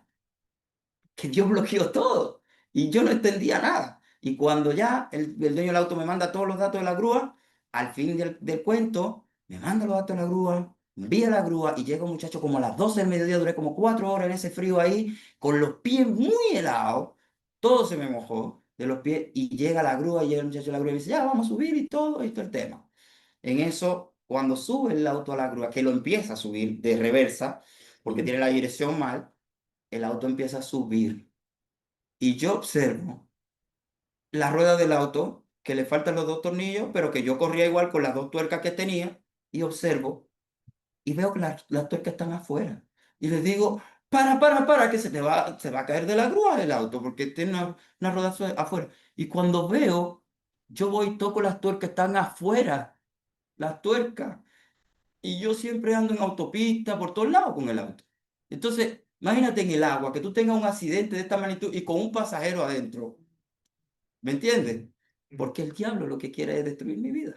que Dios bloqueó todo y yo no entendía nada. Y cuando ya el dueño del auto me manda todos los datos de la grúa, al fin del cuento, me manda los datos de la grúa, me envía la grúa y llega un muchacho como a las 12 del mediodía, duré como 4 horas en ese frío ahí, con los pies muy helados, todo se me mojó de los pies y llega la grúa y llega el muchacho de la grúa y dice, ya vamos a subir y todo, esto es el tema. En eso, cuando sube el auto a la grúa, que lo empieza a subir de reversa, porque tiene la dirección mal, el auto empieza a subir y yo observo la rueda del auto, que le faltan los dos tornillos, pero que yo corría igual con las dos tuercas que tenía, y observo y veo que las tuercas están afuera. Y les digo, que se va a caer de la grúa el auto, porque tiene una rueda afuera. Y cuando veo, yo voy y toco las tuercas, están afuera, las tuercas. Y yo siempre ando en autopista, por todos lados con el auto. Entonces, imagínate en el agua, que tú tengas un accidente de esta magnitud y con un pasajero adentro. ¿Me entiendes? Porque el diablo lo que quiere es destruir mi vida.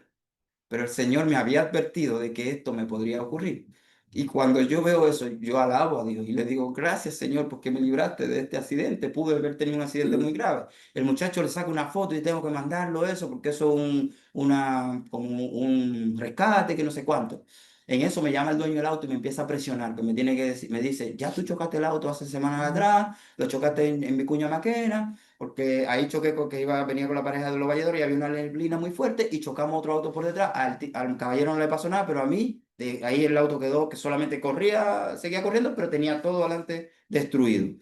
Pero el Señor me había advertido de que esto me podría ocurrir. Y cuando yo veo eso, yo alabo a Dios y le digo, gracias Señor, porque me libraste de este accidente. Pude haber tenido un accidente muy grave. El muchacho le saca una foto y tengo que mandarlo eso, porque eso es como un rescate, que no sé cuánto. En eso me llama el dueño del auto y me empieza a presionar, que me tiene que decir, me dice, ya tú chocaste el auto hace semanas atrás, lo chocaste en Vicuña Maquena, porque ahí choqué con que venía con la pareja de los valledores y había una neblina muy fuerte y chocamos otro auto por detrás. Al caballero no le pasó nada, pero a mí, ahí el auto quedó que solamente corría, seguía corriendo, pero tenía todo adelante destruido.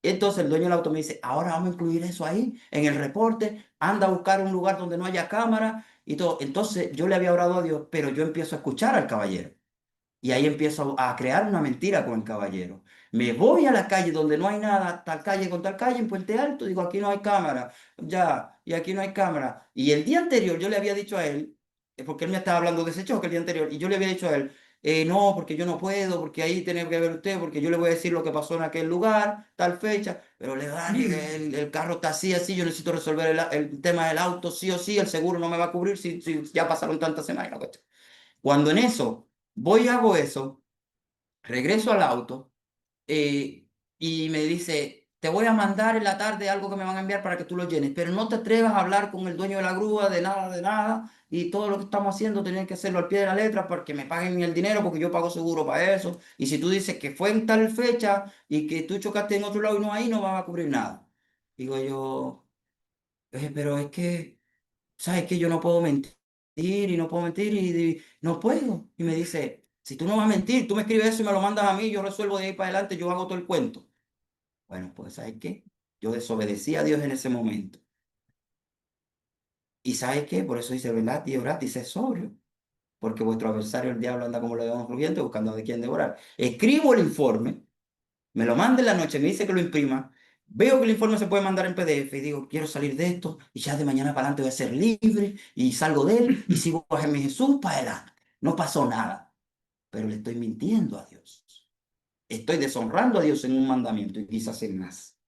Entonces el dueño del auto me dice, ahora vamos a incluir eso ahí en el reporte, anda a buscar un lugar donde no haya cámara y todo. Entonces yo le había orado a Dios, pero yo empiezo a escuchar al caballero. Y ahí empiezo a crear una mentira con el caballero. Me voy a la calle donde no hay nada, tal calle con tal calle, en Puente Alto, digo, aquí no hay cámara, ya, y aquí no hay cámara. Y el día anterior yo le había dicho a él, porque él me estaba hablando de ese choque el día anterior, y yo le había dicho a él, no, porque yo no puedo, porque ahí tiene que ver usted, porque yo le voy a decir lo que pasó en aquel lugar, tal fecha, pero le dan el carro está así, así, yo necesito resolver el tema del auto, sí o sí, el seguro no me va a cubrir si ya pasaron tantas semanas. La cuestión. Cuando en eso voy y hago eso, regreso al auto eh, y me dice, te voy a mandar en la tarde algo que me van a enviar para que tú lo llenes, pero no te atrevas a hablar con el dueño de la grúa de nada, y todo lo que estamos haciendo tienen que hacerlo al pie de la letra para que me paguen el dinero porque yo pago seguro para eso. Y si tú dices que fue en tal fecha y que tú chocaste en otro lado y no ahí, no vas a cubrir nada. Digo yo, pero es que... ¿sabes qué? Yo no puedo mentir y no puedo mentir y no puedo. Y me dice, si tú no vas a mentir, tú me escribes eso y me lo mandas a mí, yo resuelvo de ahí para adelante, yo hago todo el cuento. Bueno, pues ¿sabes qué? Yo desobedecí a Dios en ese momento. ¿Y sabes qué? Por eso dice, ¿verdad? Y orad y sé sobrio, porque vuestro adversario el diablo anda como león rugiente buscando de quién devorar. Escribo el informe, me lo manda en la noche, me dice que lo imprima. Veo que el informe se puede mandar en PDF y digo, quiero salir de esto y ya de mañana para adelante voy a ser libre y salgo de él y sigo a mi Jesús para adelante. No pasó nada, pero le estoy mintiendo a Dios. Estoy deshonrando a Dios en un mandamiento y quizás en más.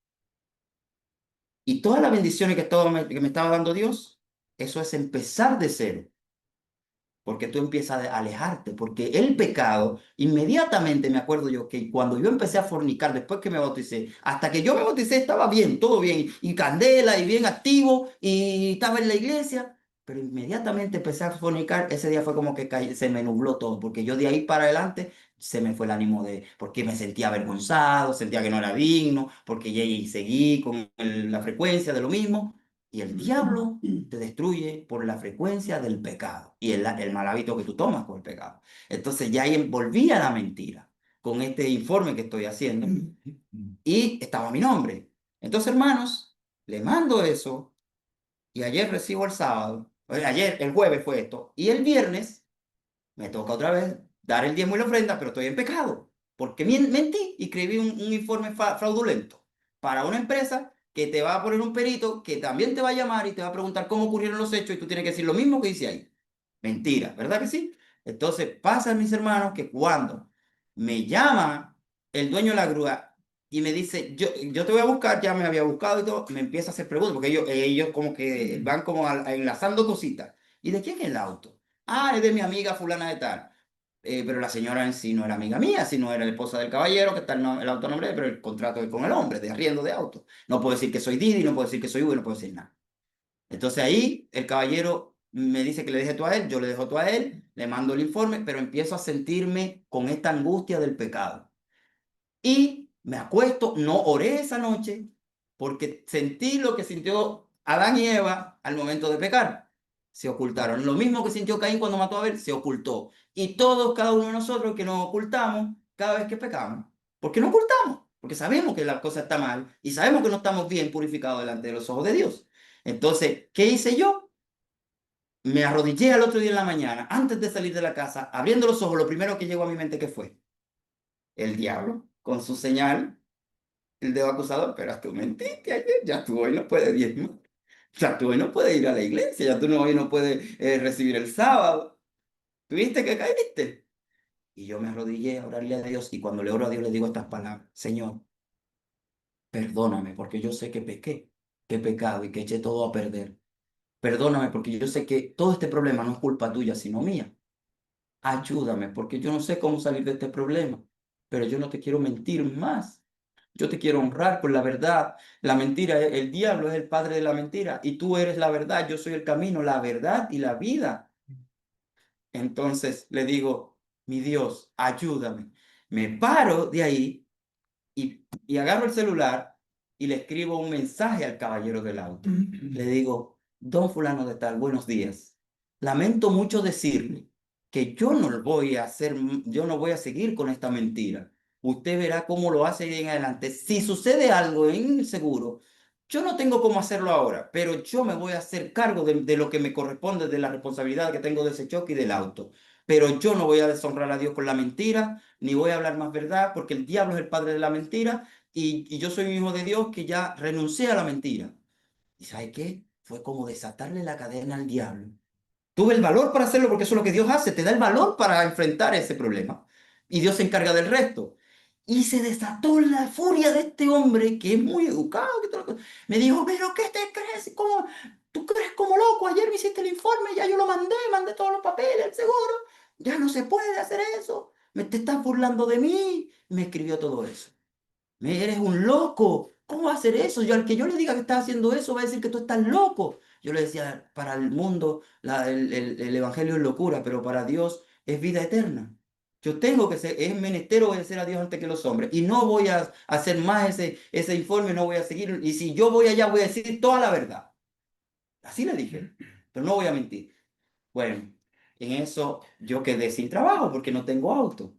Y todas las bendiciones que me estaba dando Dios, eso es empezar de cero. Porque tú empiezas a alejarte, porque el pecado, inmediatamente me acuerdo yo que cuando yo empecé a fornicar, después que me bauticé, hasta que yo me bauticé estaba bien, todo bien, y candela, y bien activo, y estaba en la iglesia, pero inmediatamente empecé a fornicar, ese día fue como que se me nubló todo, porque yo de ahí para adelante se me fue el ánimo porque me sentía avergonzado, sentía que no era digno, porque ya y seguí con la frecuencia de lo mismo, y el diablo te destruye por la frecuencia del pecado y el mal hábito que tú tomas con el pecado. Entonces ya ahí volví a la mentira con este informe que estoy haciendo y estaba mi nombre. Entonces, hermanos, le mando eso y ayer recibo el sábado, ayer, el jueves fue esto, y el viernes me toca otra vez dar el diezmo y la ofrenda, pero estoy en pecado, porque mentí y escribí un informe fraudulento para una empresa que te va a poner un perito que también te va a llamar y te va a preguntar cómo ocurrieron los hechos y tú tienes que decir lo mismo que dice ahí. Mentira, ¿verdad que sí? Entonces pasa, mis hermanos, que cuando me llama el dueño de la grúa y me dice, yo te voy a buscar, ya me había buscado y todo, me empieza a hacer preguntas, porque ellos como que van como enlazando cositas. ¿Y de quién es el auto? Ah, es de mi amiga fulana de tal. Pero la señora en sí no era amiga mía, sino era la esposa del caballero, que está el auto a nombre, pero el contrato es con el hombre, de arriendo de auto. No puedo decir que soy Didi, no puedo decir que soy Uber, no puedo decir nada. Entonces ahí el caballero me dice que le deje todo a él, yo le dejo todo a él, le mando el informe, pero empiezo a sentirme con esta angustia del pecado. Y me acuesto, no oré esa noche, porque sentí lo que sintió Adán y Eva al momento de pecar. Se ocultaron. Lo mismo que sintió Caín cuando mató a Abel, se ocultó. Y todos, cada uno de nosotros que nos ocultamos cada vez que pecamos. ¿Por qué nos ocultamos? Porque sabemos que la cosa está mal y sabemos que no estamos bien purificados delante de los ojos de Dios. Entonces, ¿qué hice yo? Me arrodillé al otro día en la mañana, antes de salir de la casa, abriendo los ojos, lo primero que llegó a mi mente, ¿qué fue? El diablo, con su señal, el dedo acusador, pero tú mentiste ayer, ya tú hoy no puedes diezmar, ya tú hoy no puedes ir a la iglesia, ya tú hoy no puedes recibir el sábado. ¿Tuviste que caíste? Y yo me arrodillé a orarle a Dios y cuando le oro a Dios le digo estas palabras, Señor, perdóname porque yo sé que pequé, que he pecado y que eché todo a perder. Perdóname porque yo sé que todo este problema no es culpa tuya, sino mía. Ayúdame porque yo no sé cómo salir de este problema, pero yo no te quiero mentir más. Yo te quiero honrar con la verdad. La mentira, el diablo es el padre de la mentira y tú eres la verdad. Yo soy el camino, la verdad y la vida. Entonces le digo, mi Dios, ayúdame. Me paro de ahí y agarro el celular y le escribo un mensaje al caballero del auto. Le digo, don fulano de tal, buenos días. Lamento mucho decirle que yo no voy a hacer, yo no voy a seguir con esta mentira. Usted verá cómo lo hace de en adelante. Si sucede algo en el seguro, yo no tengo cómo hacerlo ahora, pero yo me voy a hacer cargo de lo que me corresponde, de la responsabilidad que tengo de ese choque y del auto. Pero yo no voy a deshonrar a Dios con la mentira, ni voy a hablar más verdad, porque el diablo es el padre de la mentira y yo soy un hijo de Dios que ya renuncié a la mentira. ¿Y sabe qué? Fue como desatarle la cadena al diablo. Tuve el valor para hacerlo porque eso es lo que Dios hace, te da el valor para enfrentar ese problema. Y Dios se encarga del resto. Y se desató la furia de este hombre que es muy educado. Que todo me dijo, pero ¿qué te crees? ¿Cómo? ¿Tú crees como loco? Ayer me hiciste el informe, ya yo lo mandé, mandé todos los papeles, el seguro. Ya no se puede hacer eso. Me te estás burlando de mí. Me escribió todo eso. Eres un loco. ¿Cómo va a hacer eso? Yo al que yo le diga que estás haciendo eso va a decir que tú estás loco. Yo le decía, para el mundo el evangelio es locura, pero para Dios es vida eterna. Yo tengo que ser, es menester obedecer a Dios antes que los hombres. Y no voy a hacer más ese informe, no voy a seguir. Y si yo voy allá, voy a decir toda la verdad. Así le dije, pero no voy a mentir. Bueno, en eso yo quedé sin trabajo porque no tengo auto.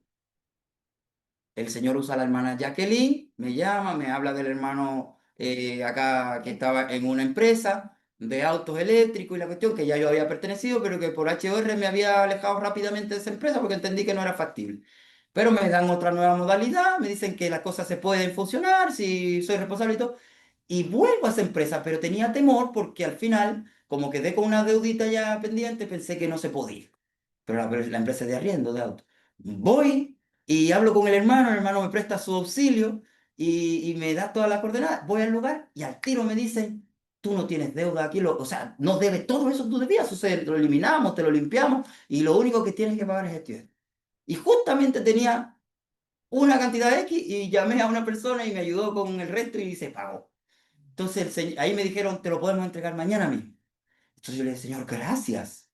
El señor usa a la hermana Jacqueline, me llama, me habla del hermano acá que estaba en una empresa de autos eléctricos y la cuestión que ya yo había pertenecido, pero que por HR me había alejado rápidamente de esa empresa porque entendí que no era factible. Pero me dan otra nueva modalidad, me dicen que las cosas se pueden funcionar si soy responsable y todo. Y vuelvo a esa empresa, pero tenía temor porque al final, como quedé con una deudita ya pendiente, pensé que no se podía, pero la empresa es de arriendo de auto. Voy y hablo con el hermano me presta su auxilio y me da todas las coordenadas. Voy al lugar y al tiro me dicen, tú no tienes deuda aquí, o sea, no debes todo eso, tú debías, o sea, lo eliminamos, te lo limpiamos y lo único que tienes que pagar es esto. Y justamente tenía una cantidad X y llamé a una persona y me ayudó con el resto y se pagó. Entonces ahí me dijeron, te lo podemos entregar mañana mismo. Entonces yo le dije, señor, gracias.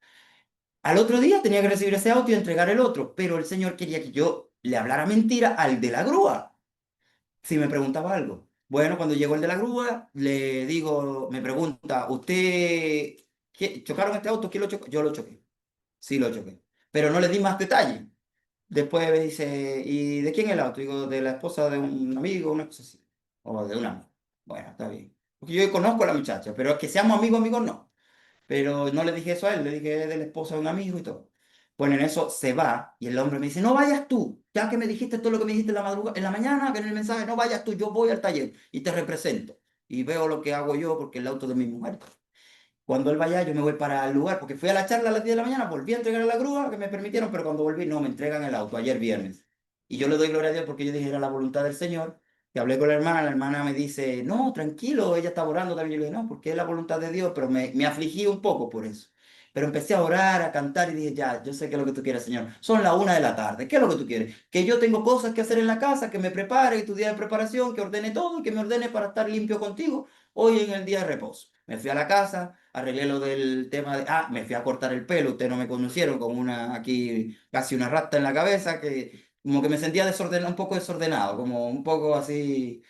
Al otro día tenía que recibir ese auto y entregar el otro, pero el señor quería que yo le hablara mentira al de la grúa, si me preguntaba algo. Bueno, cuando llegó el de la grúa, le digo, me pregunta, ¿usted chocaron este auto? ¿Quién lo chocó? Yo lo choqué. Sí, lo choqué. Pero no le di más detalles. Después me dice, ¿y de quién es el auto? Digo, de la esposa de un amigo, una cosa así. O de un amigo. Bueno, está bien. Porque yo conozco a la muchacha, pero que seamos amigos, amigos no. Pero no le dije eso a él, le dije de la esposa de un amigo y todo. Bueno, en eso se va y el hombre me dice, no vayas tú, ya que me dijiste todo lo que me dijiste en la madrugada, en la mañana, que en el mensaje, no vayas tú, yo voy al taller y te represento. Y veo lo que hago yo porque el auto de mi mujer. Cuando él vaya, yo me voy para el lugar, porque fui a la charla a las 10 de la mañana, volví a entregar la grúa que me permitieron, pero cuando volví, no, me entregan el auto, ayer viernes. Y yo le doy gloria a Dios porque yo dije, era la voluntad del Señor. Y hablé con la hermana me dice, no, tranquilo, ella está orando también. Yo le dije, no, porque es la voluntad de Dios, pero me afligí un poco por eso. Pero empecé a orar, a cantar y dije, ya, yo sé qué es lo que tú quieres, Señor. Son las 1 de la tarde, ¿qué es lo que tú quieres? Que yo tengo cosas que hacer en la casa, que me prepare tu día de preparación, que ordene todo y que me ordene para estar limpio contigo hoy en el día de reposo. Me fui a la casa, arreglé lo del tema de, me fui a cortar el pelo, ustedes no me conocieron con una, aquí casi una rasta en la cabeza, que como que me sentía desordenado, un poco desordenado, como un poco así,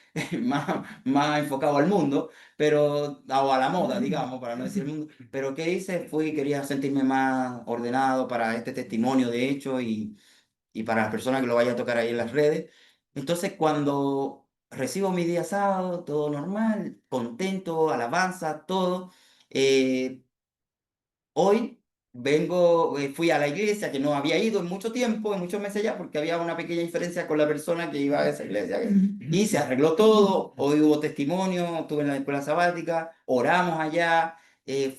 más enfocado al mundo, pero, o a la moda, digamos, para no decir el mundo. Pero ¿qué hice? Quería sentirme más ordenado para este testimonio, de hecho, y para las personas que lo vayan a tocar ahí en las redes. Entonces, cuando recibo mi día sábado, todo normal, contento, alabanza, todo. eh, Hoy fui a la iglesia que no había ido en mucho tiempo, en muchos meses ya, porque había una pequeña diferencia con la persona que iba a esa iglesia. Y se arregló todo. Hoy hubo testimonio, estuve en la escuela sabática, oramos allá.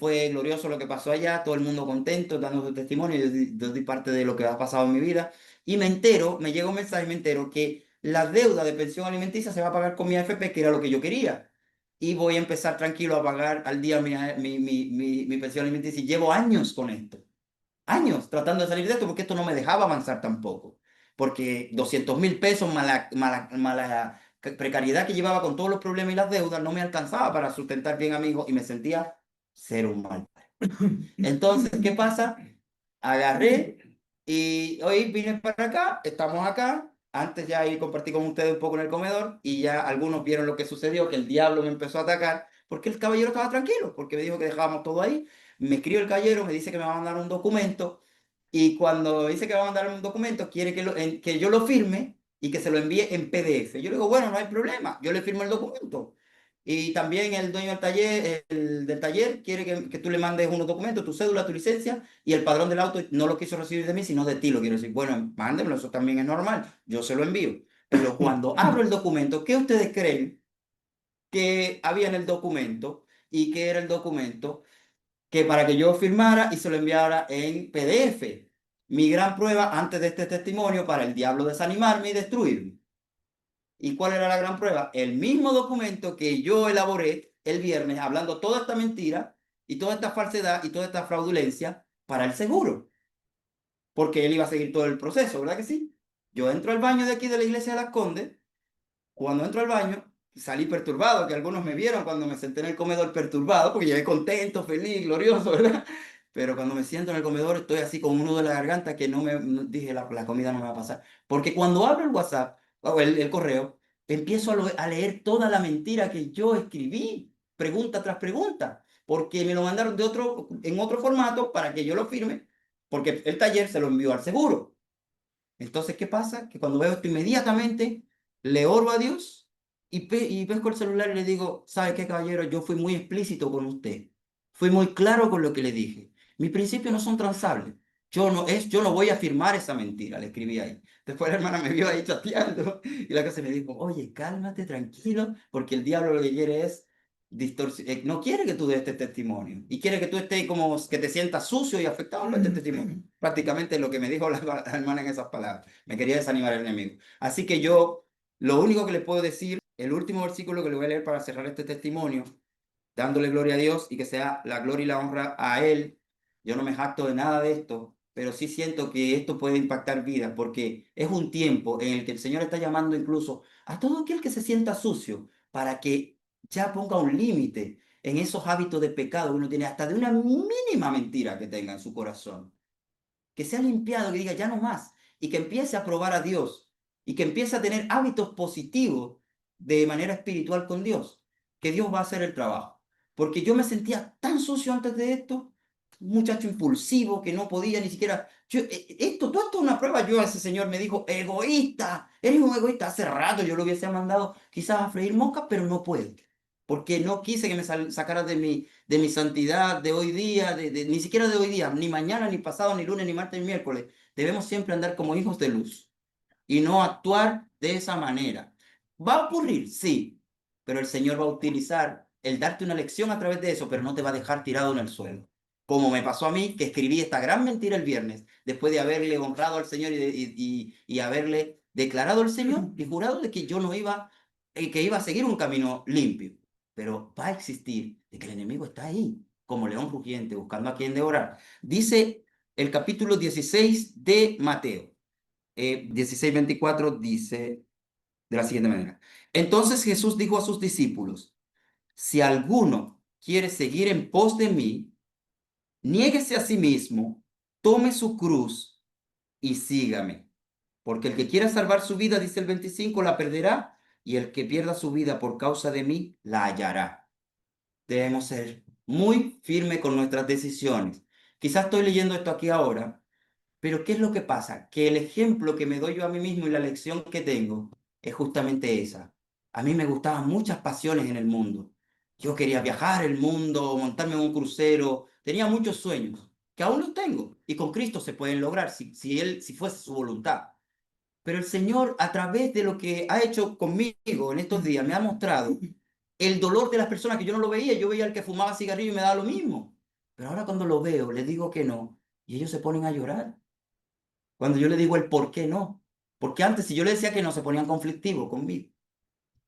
Fue glorioso lo que pasó allá, todo el mundo contento, dando su testimonio. Yo di parte de lo que ha pasado en mi vida. Y me entero, me llega un mensaje y me entero que la deuda de pensión alimenticia se va a pagar con mi AFP, que era lo que yo quería, y voy a empezar tranquilo a pagar al día mi pensión alimenticia. Y llevo años con esto, años tratando de salir de esto, porque esto no me dejaba avanzar tampoco. Porque 200.000 pesos mala precariedad que llevaba con todos los problemas y las deudas no me alcanzaba para sustentar bien a mi hijo y me sentía ser un mal padre. Entonces, ¿qué pasa? Agarré y hoy vine para acá, estamos acá. Antes ya ahí compartí con ustedes un poco en el comedor y ya algunos vieron lo que sucedió, que el diablo me empezó a atacar porque el caballero estaba tranquilo, porque me dijo que dejábamos todo ahí. Me escribe el caballero, me dice que me va a mandar un documento y cuando dice que va a mandar un documento quiere que yo lo firme y que se lo envíe en PDF. Yo le digo, bueno, no hay problema, yo le firmo el documento. Y también el dueño del taller, del taller quiere que tú le mandes unos documentos, tu cédula, tu licencia, y el padrón del auto no lo quiso recibir de mí, sino de ti, lo quiero decir. Bueno, mándemelo, eso también es normal, yo se lo envío. Pero cuando abro el documento, ¿qué ustedes creen que había en el documento? ¿Y qué era el documento? Que para que yo firmara y se lo enviara en PDF. Mi gran prueba antes de este testimonio para el diablo desanimarme y destruirme. ¿Y cuál era la gran prueba? El mismo documento que yo elaboré el viernes hablando toda esta mentira y toda esta falsedad y toda esta fraudulencia para el seguro, porque él iba a seguir todo el proceso, ¿verdad que sí? Yo entro al baño de aquí de la iglesia de Las Condes. Cuando entro al baño, salí perturbado, que algunos me vieron cuando me senté en el comedor perturbado, porque llegué contento, feliz, glorioso, ¿verdad? Pero cuando me siento en el comedor estoy así con un nudo en la garganta que dije, la comida no me va a pasar. Porque cuando abro el WhatsApp, o el correo, empiezo a leer toda la mentira que yo escribí, pregunta tras pregunta, porque me lo mandaron en otro formato para que yo lo firme, porque el taller se lo envió al seguro. Entonces, ¿qué pasa? Que cuando veo esto inmediatamente, le oro a Dios y pesco el celular y le digo, ¿sabe qué, caballero? Yo fui muy explícito con usted. Fui muy claro con lo que le dije. Mis principios no son transables. Yo no voy a firmar esa mentira, le escribí ahí. Después la hermana me vio ahí chateando y la cosa me dijo, oye, cálmate, tranquilo, porque el diablo lo que quiere es no quiere que tú des este testimonio y quiere que tú estés como que te sientas sucio y afectado por este testimonio. Prácticamente lo que me dijo la hermana en esas palabras. Me quería desanimar el enemigo. Así que yo, lo único que le puedo decir, el último versículo que le voy a leer para cerrar este testimonio, dándole gloria a Dios y que sea la gloria y la honra a Él. Yo no me jacto de nada de esto, pero sí siento que esto puede impactar vidas, porque es un tiempo en el que el Señor está llamando incluso a todo aquel que se sienta sucio para que ya ponga un límite en esos hábitos de pecado que uno tiene, hasta de una mínima mentira que tenga en su corazón, que sea limpiado, que diga ya no más, y que empiece a probar a Dios, y que empiece a tener hábitos positivos de manera espiritual con Dios, que Dios va a hacer el trabajo. Porque yo me sentía tan sucio antes de esto, un muchacho impulsivo que no podía ni siquiera... todo esto es una prueba. Yo a ese señor me dijo, egoísta, eres un egoísta. Hace rato yo lo hubiese mandado quizás a freír moscas, pero no puedo. porque no quise que me sacara de mi santidad de hoy día, ni siquiera de hoy día, ni mañana, ni pasado, ni lunes, ni martes, ni miércoles. Debemos siempre andar como hijos de luz y no actuar de esa manera. ¿Va a ocurrir? Sí, pero el Señor va a utilizar el darte una lección a través de eso, pero no te va a dejar tirado en el suelo. Como me pasó a mí, que escribí esta gran mentira el viernes, después de haberle honrado al Señor y haberle declarado al Señor y jurado de que yo no iba, que iba a seguir un camino limpio. Pero va a existir de que el enemigo está ahí, como león rugiente, buscando a quien devorar. Dice el capítulo 16 de Mateo. 16:24 dice de la siguiente manera. Entonces Jesús dijo a sus discípulos, si alguno quiere seguir en pos de mí, niéguese a sí mismo, tome su cruz y sígame. Porque el que quiera salvar su vida, dice el 25, la perderá, y el que pierda su vida por causa de mí, la hallará. Debemos ser muy firmes con nuestras decisiones. Quizás estoy leyendo esto aquí ahora, pero ¿qué es lo que pasa? Que el ejemplo que me doy yo a mí mismo y la lección que tengo es justamente esa. A mí me gustaban muchas pasiones en el mundo. Yo quería viajar el mundo, montarme en un crucero, tenía muchos sueños, que aún los tengo, y con Cristo se pueden lograr si fuese su voluntad. Pero el Señor, a través de lo que ha hecho conmigo en estos días, me ha mostrado el dolor de las personas que yo no lo veía. Yo veía al que fumaba cigarrillo y me daba lo mismo. Pero ahora cuando lo veo, le digo que no, y ellos se ponen a llorar. Cuando yo le digo el por qué no. Porque antes, si yo le decía que no, se ponían conflictivos conmigo.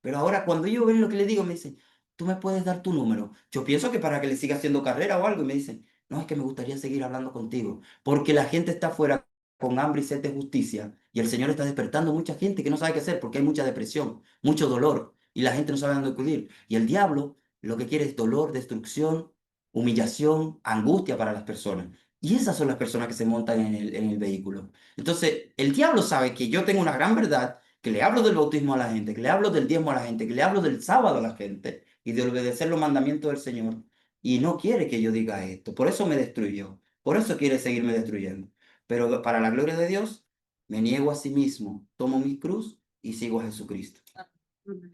Pero ahora, cuando ellos ven lo que le digo, me dicen, tú me puedes dar tu número. Yo pienso que para que le siga haciendo carrera o algo. Y me dicen, no, es que me gustaría seguir hablando contigo. Porque la gente está afuera con hambre y sed de justicia. Y el Señor está despertando mucha gente que no sabe qué hacer porque hay mucha depresión, mucho dolor. Y la gente no sabe dónde acudir. Y el diablo lo que quiere es dolor, destrucción, humillación, angustia para las personas. Y esas son las personas que se montan en el vehículo. Entonces, el diablo sabe que yo tengo una gran verdad, que le hablo del bautismo a la gente, que le hablo del diezmo a la gente, que le hablo del sábado a la gente y de obedecer los mandamientos del Señor. Y no quiere que yo diga esto. Por eso me destruyó. Por eso quiere seguirme destruyendo. Pero para la gloria de Dios, me niego a sí mismo, tomo mi cruz y sigo a Jesucristo.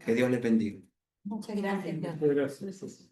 Que Dios le bendiga. Muchas gracias. Muchas gracias.